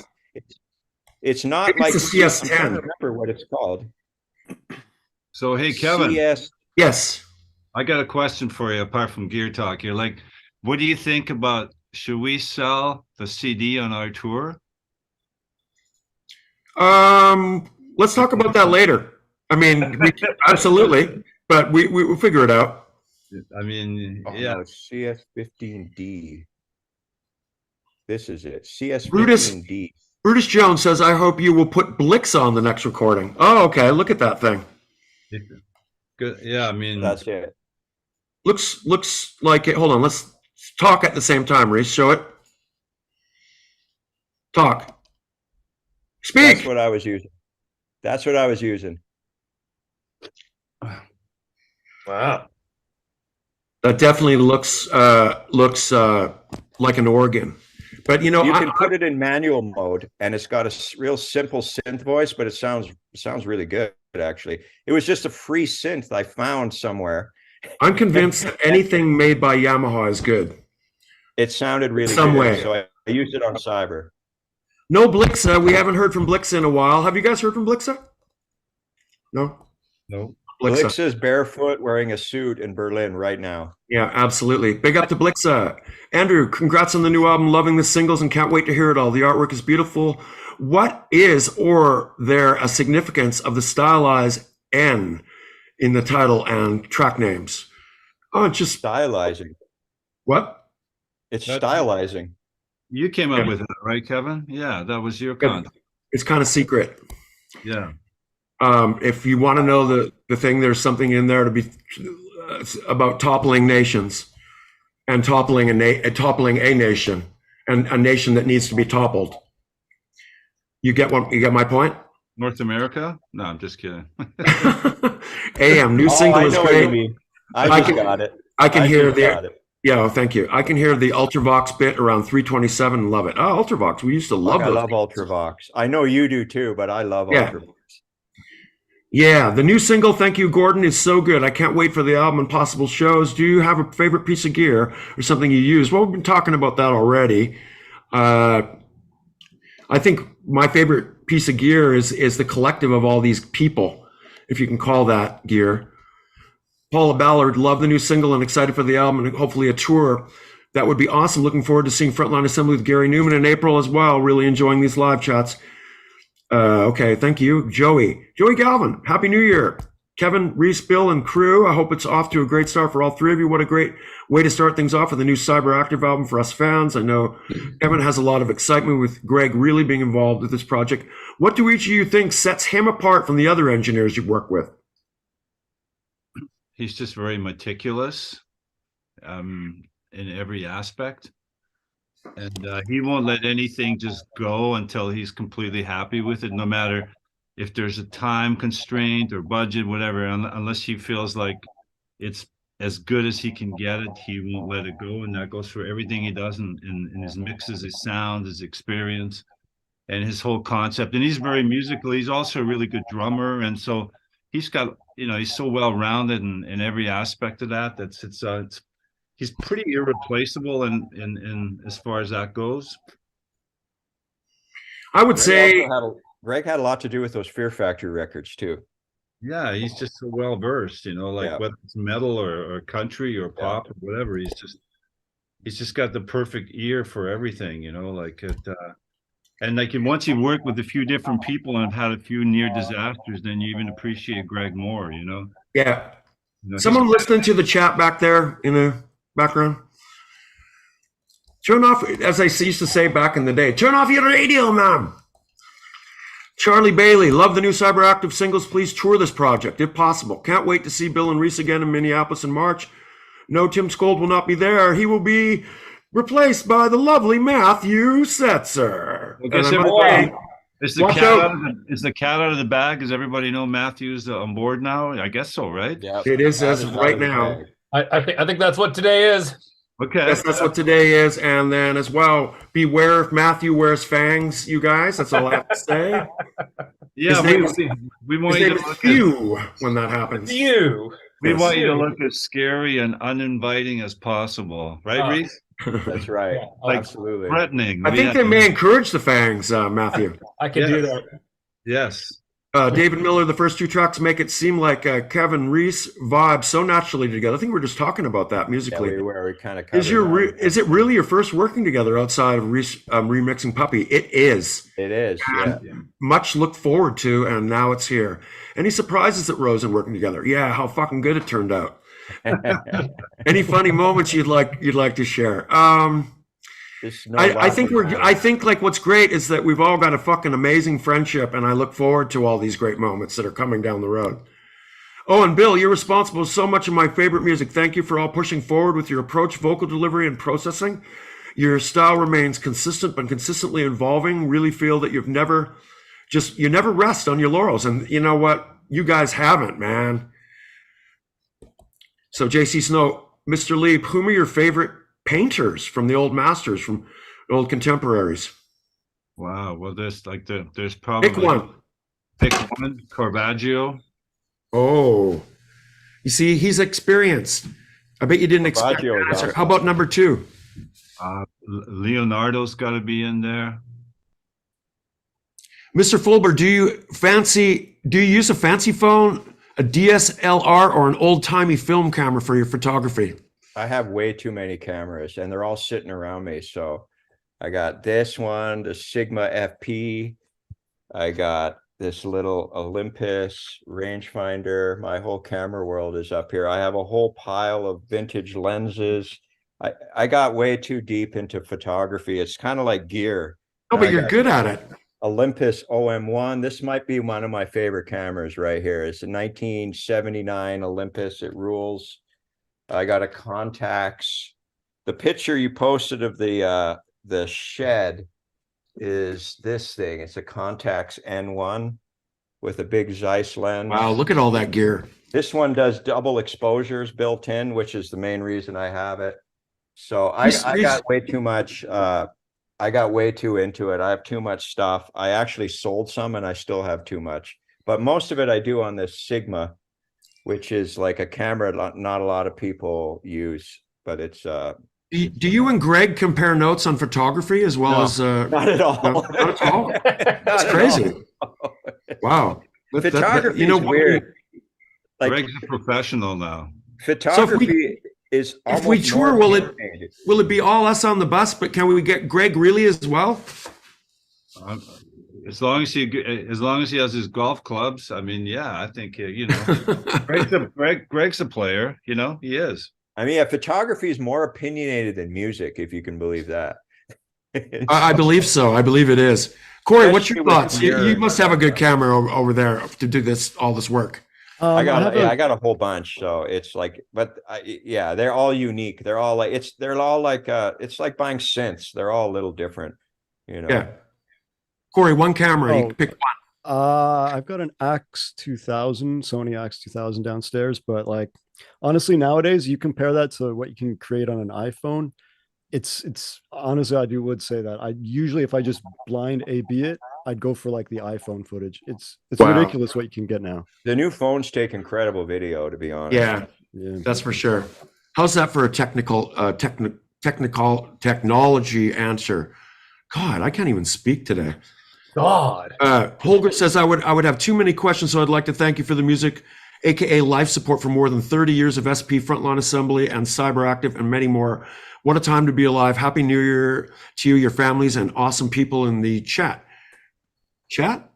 It's not maybe like it's a CS10. I'm trying to remember what it's called. So hey, Kevin. Yes. I got a question for you. Apart from Gear Talk, you're like, what do you think about? Should we sell the CD on our tour? Let's talk about that later. I mean, absolutely, but we'll figure it out. I mean, yeah, no, CS15D. This is it. CS15D. Brutus Jones says, "I hope you will put Blix on the next recording." Oh, okay. Look at that thing. Good. Yeah, I mean, that's it. Looks like it. Hold on. Let's talk at the same time. Rhys, show it. Talk. Speak. That's what I was using. Wow. That definitely looks like an organ. But you can put it in manual mode, and it's got a real simple synth voice, but it sounds really good. actually. It was just a free synth I found somewhere. I'm convinced that anything made by Yamaha is good. It sounded really Some good, way. so I used it on Cyber. No Blixa. We haven't heard from Blixa in a while. Have you guys heard from Blixa? No? No. Blixa. Blixa's barefoot wearing a suit in Berlin right now. Yeah, absolutely. Big up to Blixa. Andrew, congrats on the new album. Loving the singles and can't wait to hear it all. The artwork is beautiful. What is or there a significance of the stylized N in the title and track names? Oh, just Stylizing. what? It's That's- stylizing. You came up Yeah. with it, right, Kevin? Yeah, that was your Yeah. content. It's kind of secret. Yeah. If you want to know the thing, there's something in there to be about toppling nations and toppling a nation and a nation that needs to be toppled. You get my point? North America? No, I'm just kidding. AM new single I is know what you great. mean. I I just can- got it. I can hear just got the it. yeah. Thank you. I can hear the Ultravox bit around 327 and love it. Oh, Ultravox. We used to love I those. love Ultravox. I know you do too, but I love Yeah. Ultravox. Yeah, the new single, Thank You, Gordon, is so good. I can't wait for the album and possible shows. Do you have a favorite piece of gear or something you use? Well, we've been talking about that already. I think my favorite piece of gear is the collective of all these people, if you can call that gear. Paula Ballard, love the new single and excited for the album and hopefully a tour. That would be awesome. Looking forward to seeing Frontline Assembly with Gary Newman in April as well. Really enjoying these live chats. Okay, thank you. Joey Galvin, Happy New Year. Kevin, Rhys, Bill, and crew, I hope it's off to a great start for all three of you. What a great way to start things off with the new CYBERAKTIF album for us fans. I know Kevin has a lot of excitement with Greg really being involved with this project. What do each of you think sets him apart from the other engineers you work with? He's just very meticulous in every aspect. And he won't let anything just go until he's completely happy with it, no matter if there's a time constraint or budget, whatever, unless he feels like it's as good as he can get it, he won't let it go. And that goes for everything he does in his mixes, his sound, his experience, and his whole concept. And he's very musical. He's also a really good drummer. And so he's got, he's so well-rounded in every aspect of that. He's pretty irreplaceable in as far as that goes. I would say Greg had a lot to do with those Fear Factory records too. Yeah, he's just so well versed, whether it's metal or country or pop or whatever. He's just got the perfect ear for everything, and once you work with a few different people and have had a few near disasters, then you even appreciate Greg more, Yeah. Someone listening to the chat back there in the background. Turn off, as I used to say back in the day, turn off your radio, man. Charlie Bailey, love the new CYBERAKTIF singles. Please tour this project if possible. Can't wait to see Bill and Rhys again in Minneapolis in March. No, Tim Skold will not be there. He will be replaced by the lovely Matthew Setzer. Is the cat out of the bag? Does everybody know Matthew's on board now? I guess so, right? Yeah, it is as of right now. I think that's what today is. Okay. Yes, that's what today is. And then as well, beware if Matthew wears fangs, you guys. That's all I have to say. Yeah, we want you to look Hugh when that happens. You. We want you to look as scary and uninviting as possible, right, Rhys? That's right. Like absolutely. Threatening. I think they may encourage the fangs, Matthew. I can do that. Yes. David Miller, the first two tracks make it seem like Kevin Rhys vibe so naturally together. I think we were just talking about that musically. Yeah, we kind of is it really your first working together outside of Rhys remixing Puppy? It is. It is. Yeah. Much looked forward to, and now it's here. Any surprises at Rosen working together? Yeah, how fucking good it turned out. Any funny moments you'd like to share? I think like what's great is that we've all got a fucking amazing friendship, and I look forward to all these great moments that are coming down the road. Oh, and Bill, you're responsible for so much of my favorite music. Thank you for all pushing forward with your approach, vocal delivery, and processing. Your style remains consistent but consistently evolving. Really feel that you never rest on your laurels, and you know what? You guys haven't, man. So JC Snow, Mr. Leeb, whom are your favorite painters from the old masters, from old contemporaries? Wow. Well, there's probably pick one. pick one, Caravaggio. Oh, you see, he's experienced. I bet you didn't expect Caravaggio that is answer. awesome. How about number 2? Leonardo's got to be in there. Mr. Fulber, do you use a fancy phone, a DSLR, or an old-timey film camera for your photography? I have way too many cameras and they're all sitting around me. So I got this one, the Sigma FP. I got this little Olympus rangefinder. My whole camera world is up here. I have a whole pile of vintage lenses. I got way too deep into photography. It's kind of like gear. Oh, but I you're got good at it. Olympus OM1. This might be one of my favorite cameras right here. It's a 1979 Olympus. It rules. I got a Contax. The picture you posted of the shed is this thing. It's a Contax N1 with a big Zeiss lens. Wow, look at all that gear. This one does double exposures built in, which is the main reason I have it. So I got way too much. I got way too into it. I have too much stuff. I actually sold some and I still have too much. But most of it I do on this Sigma, which is like a camera not a lot of people use, but it's Do you and Greg compare notes on photography as well as not at all. No, not at all. That's crazy. Wow. Photography you know is what? weird. Like Greg's a professional now. photography is If we almost tour, more will it be all us on the bus? But can we get Greg really as well? As long as he has his golf clubs, I mean, yeah, I think you know, Greg's a player. You know, he is. I mean, photography is more opinionated than music, if you can believe that. I believe so. I believe it is. Corey, what's your Especially with thoughts? You your- must have a good camera over there to do all this work. I got have I got a whole bunch, so it's like, but yeah, they're all unique. They're all like it's like buying synths. They're all a little different, you know. Yeah. Corey, one camera. You Oh. can pick one. I've got an Axe 2000, Sony Axe 2000 downstairs, but like honestly, nowadays you compare that to what you can create on an iPhone. It's honestly, would say that I usually, if I just blind A/B it, I'd go for like the iPhone footage. It's Wow. ridiculous what you can get now. The new phones take incredible video, to be honest. Yeah, Yeah. that's for sure. How's that for a technical technology answer? God, I can't even speak today. God. Holger says, I would have too many questions, so I'd like to thank you for the music, aka life support for more than 30 years of SP Frontline Assembly and CyberAktiv and many more. What a time to be alive. Happy New Year to you, your families, and awesome people in the chat. Chat.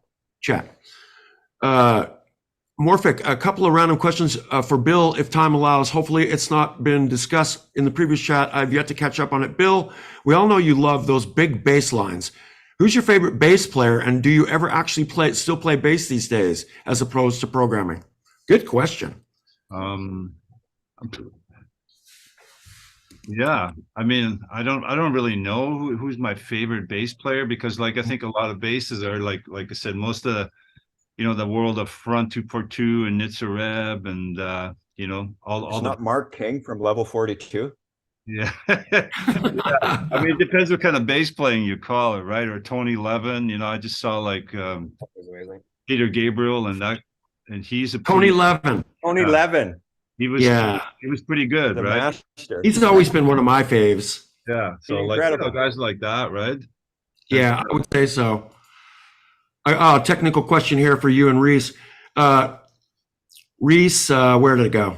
Morphic, a couple of random questions for Bill, if time allows. Hopefully it's not been discussed in the previous chat. I've yet to catch up on it. Bill, we all know you love those big bass lines. Who's your favorite bass player, and do you ever actually still play bass these days as opposed to programming? Good question. Yeah, I mean, I don't really know who's my favorite bass player, because like I think a lot of basses are like I said, most of the, you know, the world of Front 242 and Nitzareb and you know, all It's the not Mark King from Level 42. yeah. Yeah. I mean, it depends what kind of bass playing you call it, right? Or Tony Levin, you know, I just saw like Peter Gabriel and he's a Tony Levin. Tony Yeah. Levin, he was pretty good, the right? master. He's always been one of my faves. Yeah. So like, you Incredible. know, guys like that, right? Yeah, I would say so. Technical question here for you and Rhys. Rhys, where did it go?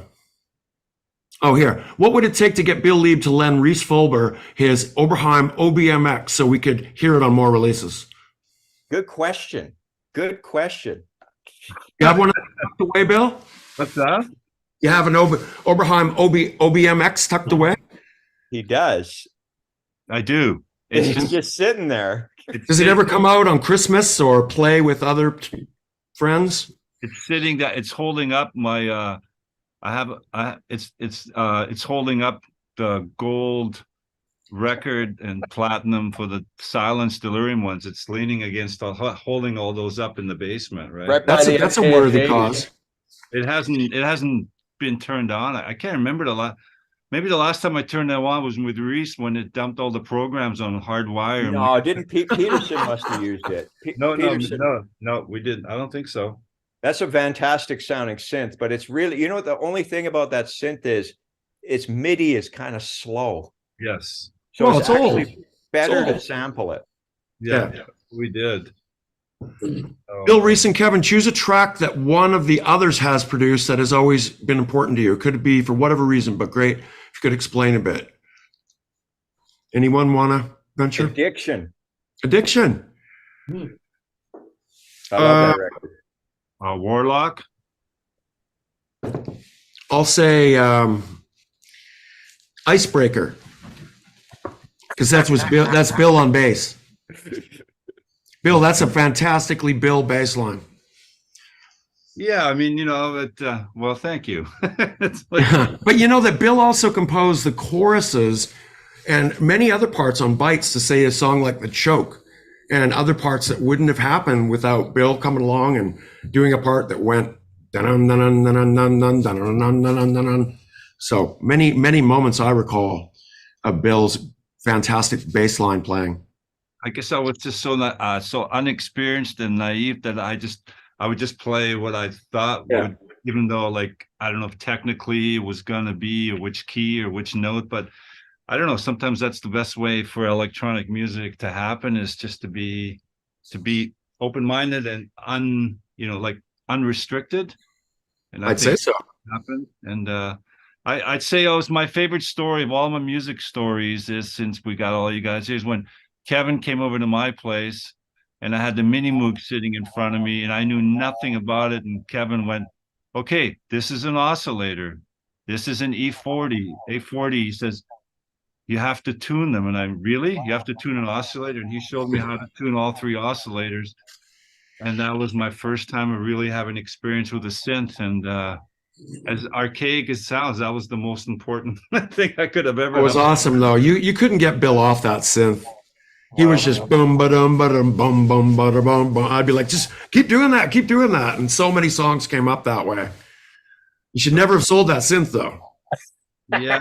Oh, here. What would it take to get Bill Leeb to lend Rhys Fulber his Oberheim OBMX so we could hear it on more releases? Good question. Good question. You have one tucked away, Bill? What's that? You have an Oberheim OBMX tucked away? He does. I do. It's just sitting there. Does it ever come out on Christmas or play with other friends? It's sitting that it's holding up my it's holding up the gold record and platinum for the Silence Delirium ones. It's leaning against holding all those up in the basement, right? Right by That's a the worthy AFA. cause. It hasn't been turned on. I can't remember the last. Maybe the last time I turned that on was with Rhys when it dumped all the programs on hardwire. No, didn't Peterson must have used it. No, Peterson, we didn't. I don't think so. That's a fantastic sounding synth, but it's really, you know what the only thing about that synth is, its MIDI is kind of slow. Yes. So Well, it's it's actually old. better to old. sample it. Yeah, Yeah. we did. Bill, Rhys, and Kevin, choose a track that one of the others has produced that has always been important to you. Could it be for whatever reason, but great if you could explain a bit. Anyone want to venture? Addiction. Addiction. I love that record. Warlock. I'll say Icebreaker, because that's Bill on bass. Bill, that's a fantastically Bill bass line. Yeah, I mean, well, thank you. It's like, But you know that Bill also composed the choruses and many other parts on Bites to say a song like The Choke, and other parts that wouldn't have happened without Bill coming along and doing a part that went dun dun dun dun dun dun dun dun dun dun dun dun. So many moments I recall of Bill's fantastic bass line playing. I guess I was just so unexperienced and naive that I would just play what I thought would, even though, like, I don't know if technically it was gonna be or which key or which note, but I don't know. Sometimes that's the best way for electronic music to happen, is just to be open-minded and unrestricted. And I'd say so. Happened. And I'd say it was my favorite story of all my music stories is, since we got all you guys here, is when Kevin came over to my place and I had the Mini Moog sitting in front of me and I knew nothing about it. And Kevin went, okay, this is an oscillator. This is an E40, A40. He says, you have to tune them. And you have to tune an oscillator? And he showed me how to tune all three oscillators. And that was my first time of really having experience with a synth. And as archaic as it sounds, that was the most important thing I could have ever It was done. awesome though. You couldn't get Bill off that synth. He was just boom ba dum ba dum bum bum ba da bum bum. I'd be like, just keep doing that, keep doing that. And so many songs came up that way. You should never have sold that synth though. Yeah,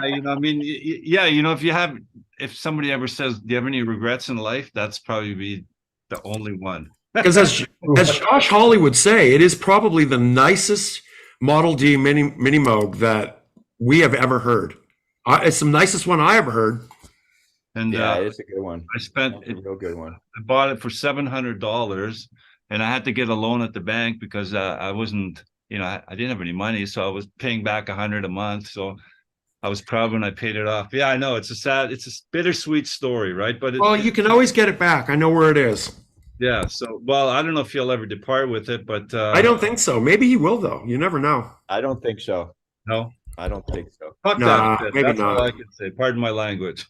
if somebody ever says, do you have any regrets in life? That's probably be the only one. Because as Josh Hawley would say, it is probably the nicest Model D Mini Moog that we have ever heard. It's the nicest one I ever heard. And Yeah, it's a good one. I spent It's a real good one. I bought it for $700, and I had to get a loan at the bank because I wasn't, I didn't have any money, so I was paying back $100 a month. So I was proud when I paid it off. Yeah, I know it's a bittersweet story, right? But Well, you can always get it back. I know where it is. yeah. So, well, I don't know if you'll ever depart with it, but I don't think so. Maybe he will though. You never know. I don't think so. no. I don't think so. Fuck Nah, that. maybe That's not. all I can say. Pardon my language.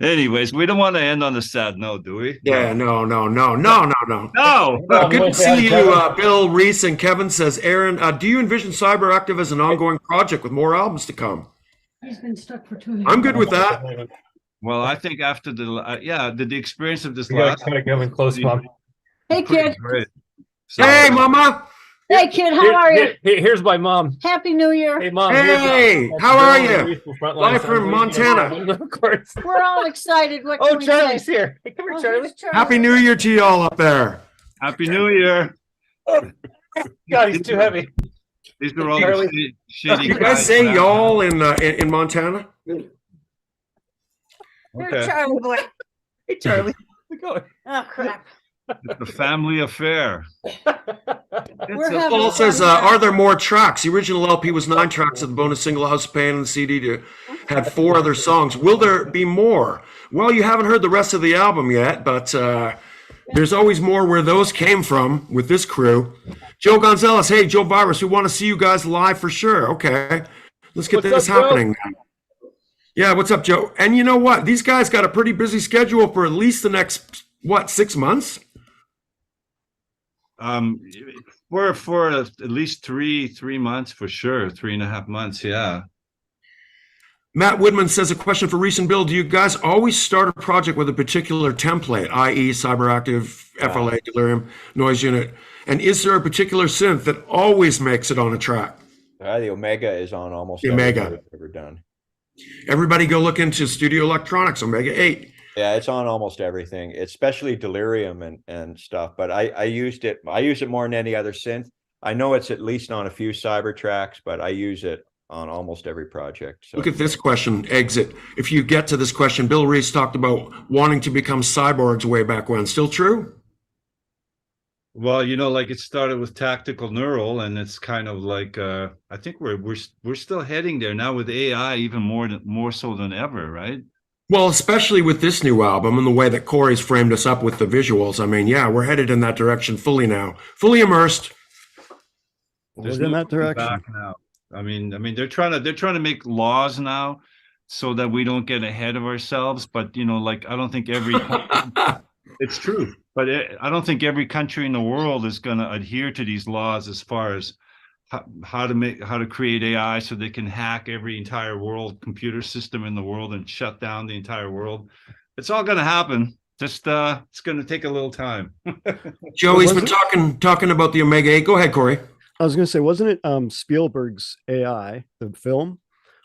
Anyways, we don't want to end on a sad note, do we? Yeah, no. No. Good to see you, Bill, Rhys, and Kevin. Says Aaron, do you envision CyberAktiv as an ongoing project with more albums to come? He's been stuck for 2 years. I'm good with that. Well, I think after the experience of this We gotta last kind of come in close, Mom. Hey, kid. great. So, Hey, Mama. Hey, kid. How are you? Here's my mom. Happy New Year. Hey, Mom. Hey, how are you? Live from Montana. Of course. We're all excited. What Oh, can we Charlie's say? here. Hey, come here, Oh, Charlie. here's Charlie. Happy New Year to you all up there. Happy New Year. God, he's too heavy. These are all Charlie. the shitty You guys say now. y'all in Montana? Here's Okay. Charlie boy. Hey, Charlie. How's it going? Oh, crap. It's a family affair. We're having Paul fun. says, are there more tracks? The original LP was 9 tracks, and the bonus single House of Pain and the CD had 4 other songs. Will there be more? Well, you haven't heard the rest of the album yet, but there's always more where those came from with this crew. Joe Gonzalez, hey, Joe Virus, we want to see you guys live for sure. Okay, let's get What's this up, Joe? happening now. Yeah, what's up, Joe? And you know what? These guys got a pretty busy schedule for at least the next, 6 months? For at least three months for sure, 3.5 months. Yeah. Matt Woodman says a question for Rhys and Bill. Do you guys always start a project with a particular template, i.e. CyberAktiv, FLA, Delirium, Noise Unit? And is there a particular synth that always makes it on a track? The Omega is on almost The Omega. everything we've ever done. Everybody go look into Studio Electronics, Omega 8. Yeah, it's on almost everything, especially Delirium and stuff. But I use it more than any other synth. I know it's at least on a few Cybertracks, but I use it on almost every project. So Look at this question, exit. If you get to this question, Bill Reese talked about wanting to become cyborgs way back when. Still true? Well, you know, like it started with Tactical Neural, and it's kind of like I think we're still heading there now with AI, even more so than ever, right? Well, especially with this new album and the way that Cory's framed us up with the visuals. I mean, yeah, we're headed in that direction fully now, fully immersed. There's We're in no that going direction. back now. I mean, they're trying to make laws now so that we don't get ahead of ourselves. But you know, like I don't think it's true. But I don't think every country in the world is going to adhere to these laws as far as how to create AI so they can hack every entire world computer system in the world and shut down the entire world. It's all going to happen. Just it's going to take a little time. Joey's been talking about the Omega 8. Go ahead, Cory. I was going to say, wasn't it Spielberg's AI, the film,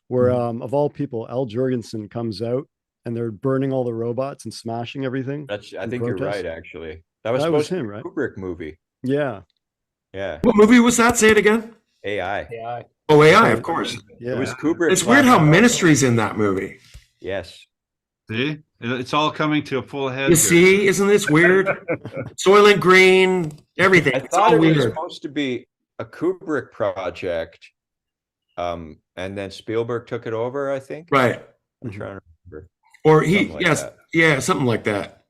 where of all people, Al Jorgensen comes out and they're burning all the robots and smashing everything? I think you're right, actually. That was That supposed was to him, be a right? Kubrick movie. Yeah. Yeah, What movie was that? Say it again. AI. Yeah. Oh, AI, of course. Yeah. It was Kubrick. It's weird how Ministry's in that movie. Yes. See, it's all coming to a full head. You here. see, isn't this weird? Soylent Green, everything. I It's thought all it was weird. supposed to be a Kubrick project, and then Spielberg took it over, I think. Right. I'm trying to remember. Or he, Something like yes, that. yeah, something like that.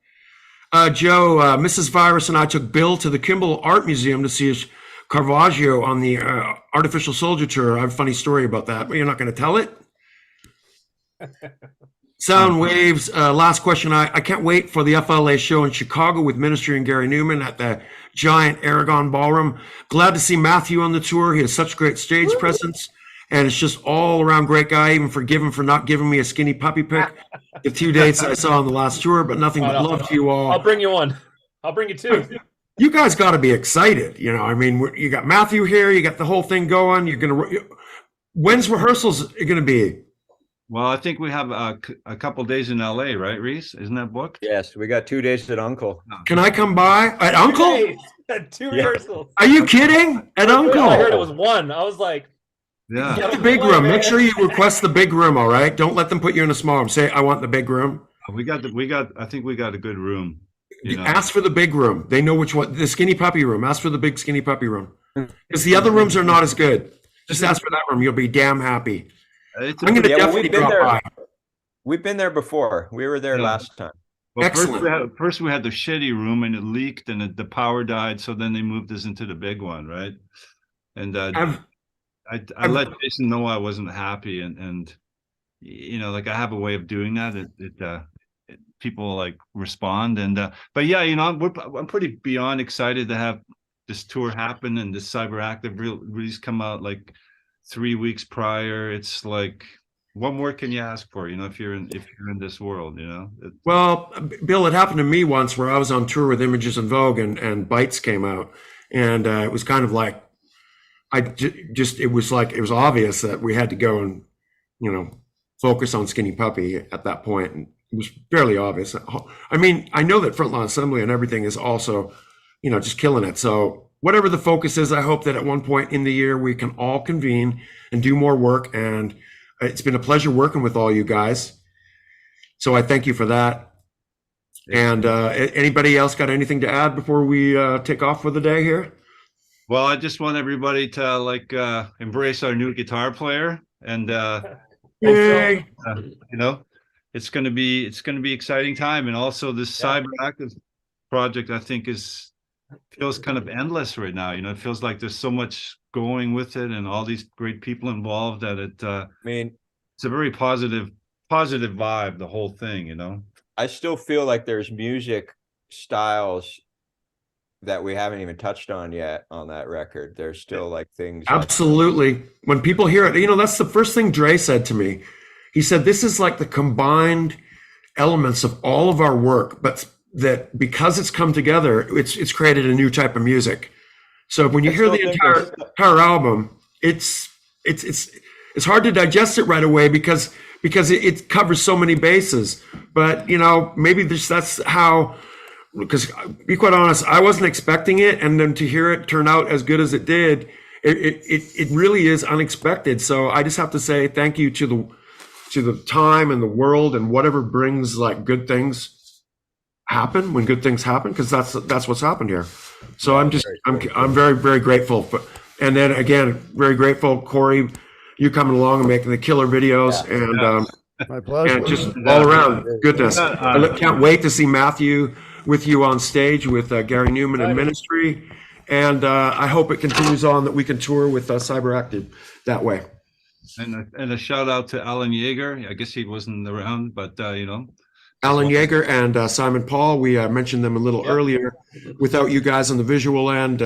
Joe, Mrs. Virus and I took Bill to the Kimball Art Museum to see his Caravaggio on the Artificial Soldier tour. I have a funny story about that, but you're not going to tell it? Sound Waves, last question. I can't wait for the FLA show in Chicago with Ministry and Gary Newman at the giant Aragon Ballroom. Glad to see Matthew on the tour. He has such great stage presence, and it's just all around great guy. Even forgive him for not giving me a skinny puppy pic. The 2 dates I saw on the last tour, but nothing but love to you all. I'll bring you one. I'll bring you two. You guys got to be excited. You know, I mean, you got Matthew here, you got the whole thing going. When's rehearsals going to be? Well, I think we have a couple days in LA, right, Rhys? Isn't that booked? Yes, we got 2 days at Uncle. Can I come by at Uncle? Hey, two rehearsals. Are you kidding? At Uncle? I heard it was one. I was like, Yeah. Get the big room. Make sure you request the big room. All right. Don't let them put you in a small room. Say, I want the big room. I think we got a good room. You know? Ask for the big room. They know which one. The skinny puppy room. Ask for the big skinny puppy room. Because the other rooms are not as good. Just ask for that room. You'll be damn happy. It's I'm going to Yeah, well, definitely we've been drop there. by. We've been there before. We were there Yeah. last time. Well, Excellent. first we had the shitty room and it leaked and the power died. So then they moved us into the big one, right? And I've- I let Jason know I wasn't happy, and you know, like I have a way of doing that. People like respond, and but yeah, you know, I'm pretty beyond excited to have this tour happen and this CyberAktiv release come out like 3 weeks prior. It's like, what more can you ask for? You know, if you're in this world, you know. Well, Bill, it happened to me once where I was on tour with Images in Vogue and Bites came out. And it was kind of like, it was obvious that we had to go and, you know, focus on Skinny Puppy at that point. And it was fairly obvious. I mean, I know that Frontline Assembly and everything is also, you know, just killing it. So whatever the focus is, I hope that at one point in the year we can all convene and do more work. And it's been a pleasure working with all you guys. So I thank you for that. And anybody else got anything to add before we take off for the day here? Well, I just want everybody to like embrace our new guitar player, and Yay! you know, it's gonna be exciting time, and also this CyberAktiv project I think feels kind of endless right now. You know, it feels like there's so much going with it, and all these great people involved that I mean, it's a very positive vibe, the whole thing. You know, I still feel like there's music styles that we haven't even touched on yet on that record. There's still like things. Absolutely. When people hear it, you know, that's the first thing Dre said to me. He said, this is like the combined elements of all of our work, but that because it's come together, it's created a new type of music. So when you hear the entire album, it's it's hard to digest it right away because it covers so many bases. But you know, maybe that's how. Because be quite honest, I wasn't expecting it, and then to hear it turn out as good as it did, it really is unexpected. So I just have to say thank you to the time and the world and whatever brings like good things happen when good things happen, because that's what's happened here. So I'm very, very grateful. And then again, very grateful, Cory, you coming along and making the killer videos, and My pleasure. and just all around goodness. I can't wait to see Matthew with you on stage with Gary Newman and Ministry. And I hope it continues on, that we can tour with CYBERAKTIF that way. And a shout out to Alan Yeager. I guess he wasn't around, but you know. Alan Yeager and Simon Paul, we mentioned them a little earlier. Without you guys on the visual end,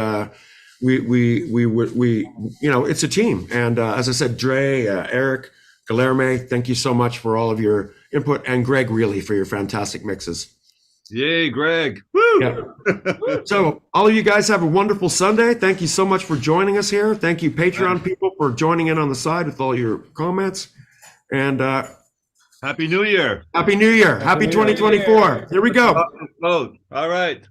we you know, it's a team. And as I said, Dre, Eric, Guilherme, thank you so much for all of your input, and Greg, really, for your fantastic mixes. Yay, Greg. Woo! Yeah. So all of you guys have a wonderful Sunday. Thank you so much for joining us here. Thank you, Patreon people, for joining in on the side with all your comments. And Happy New Year. Happy New Year. Happy 2024. Here we go. All right.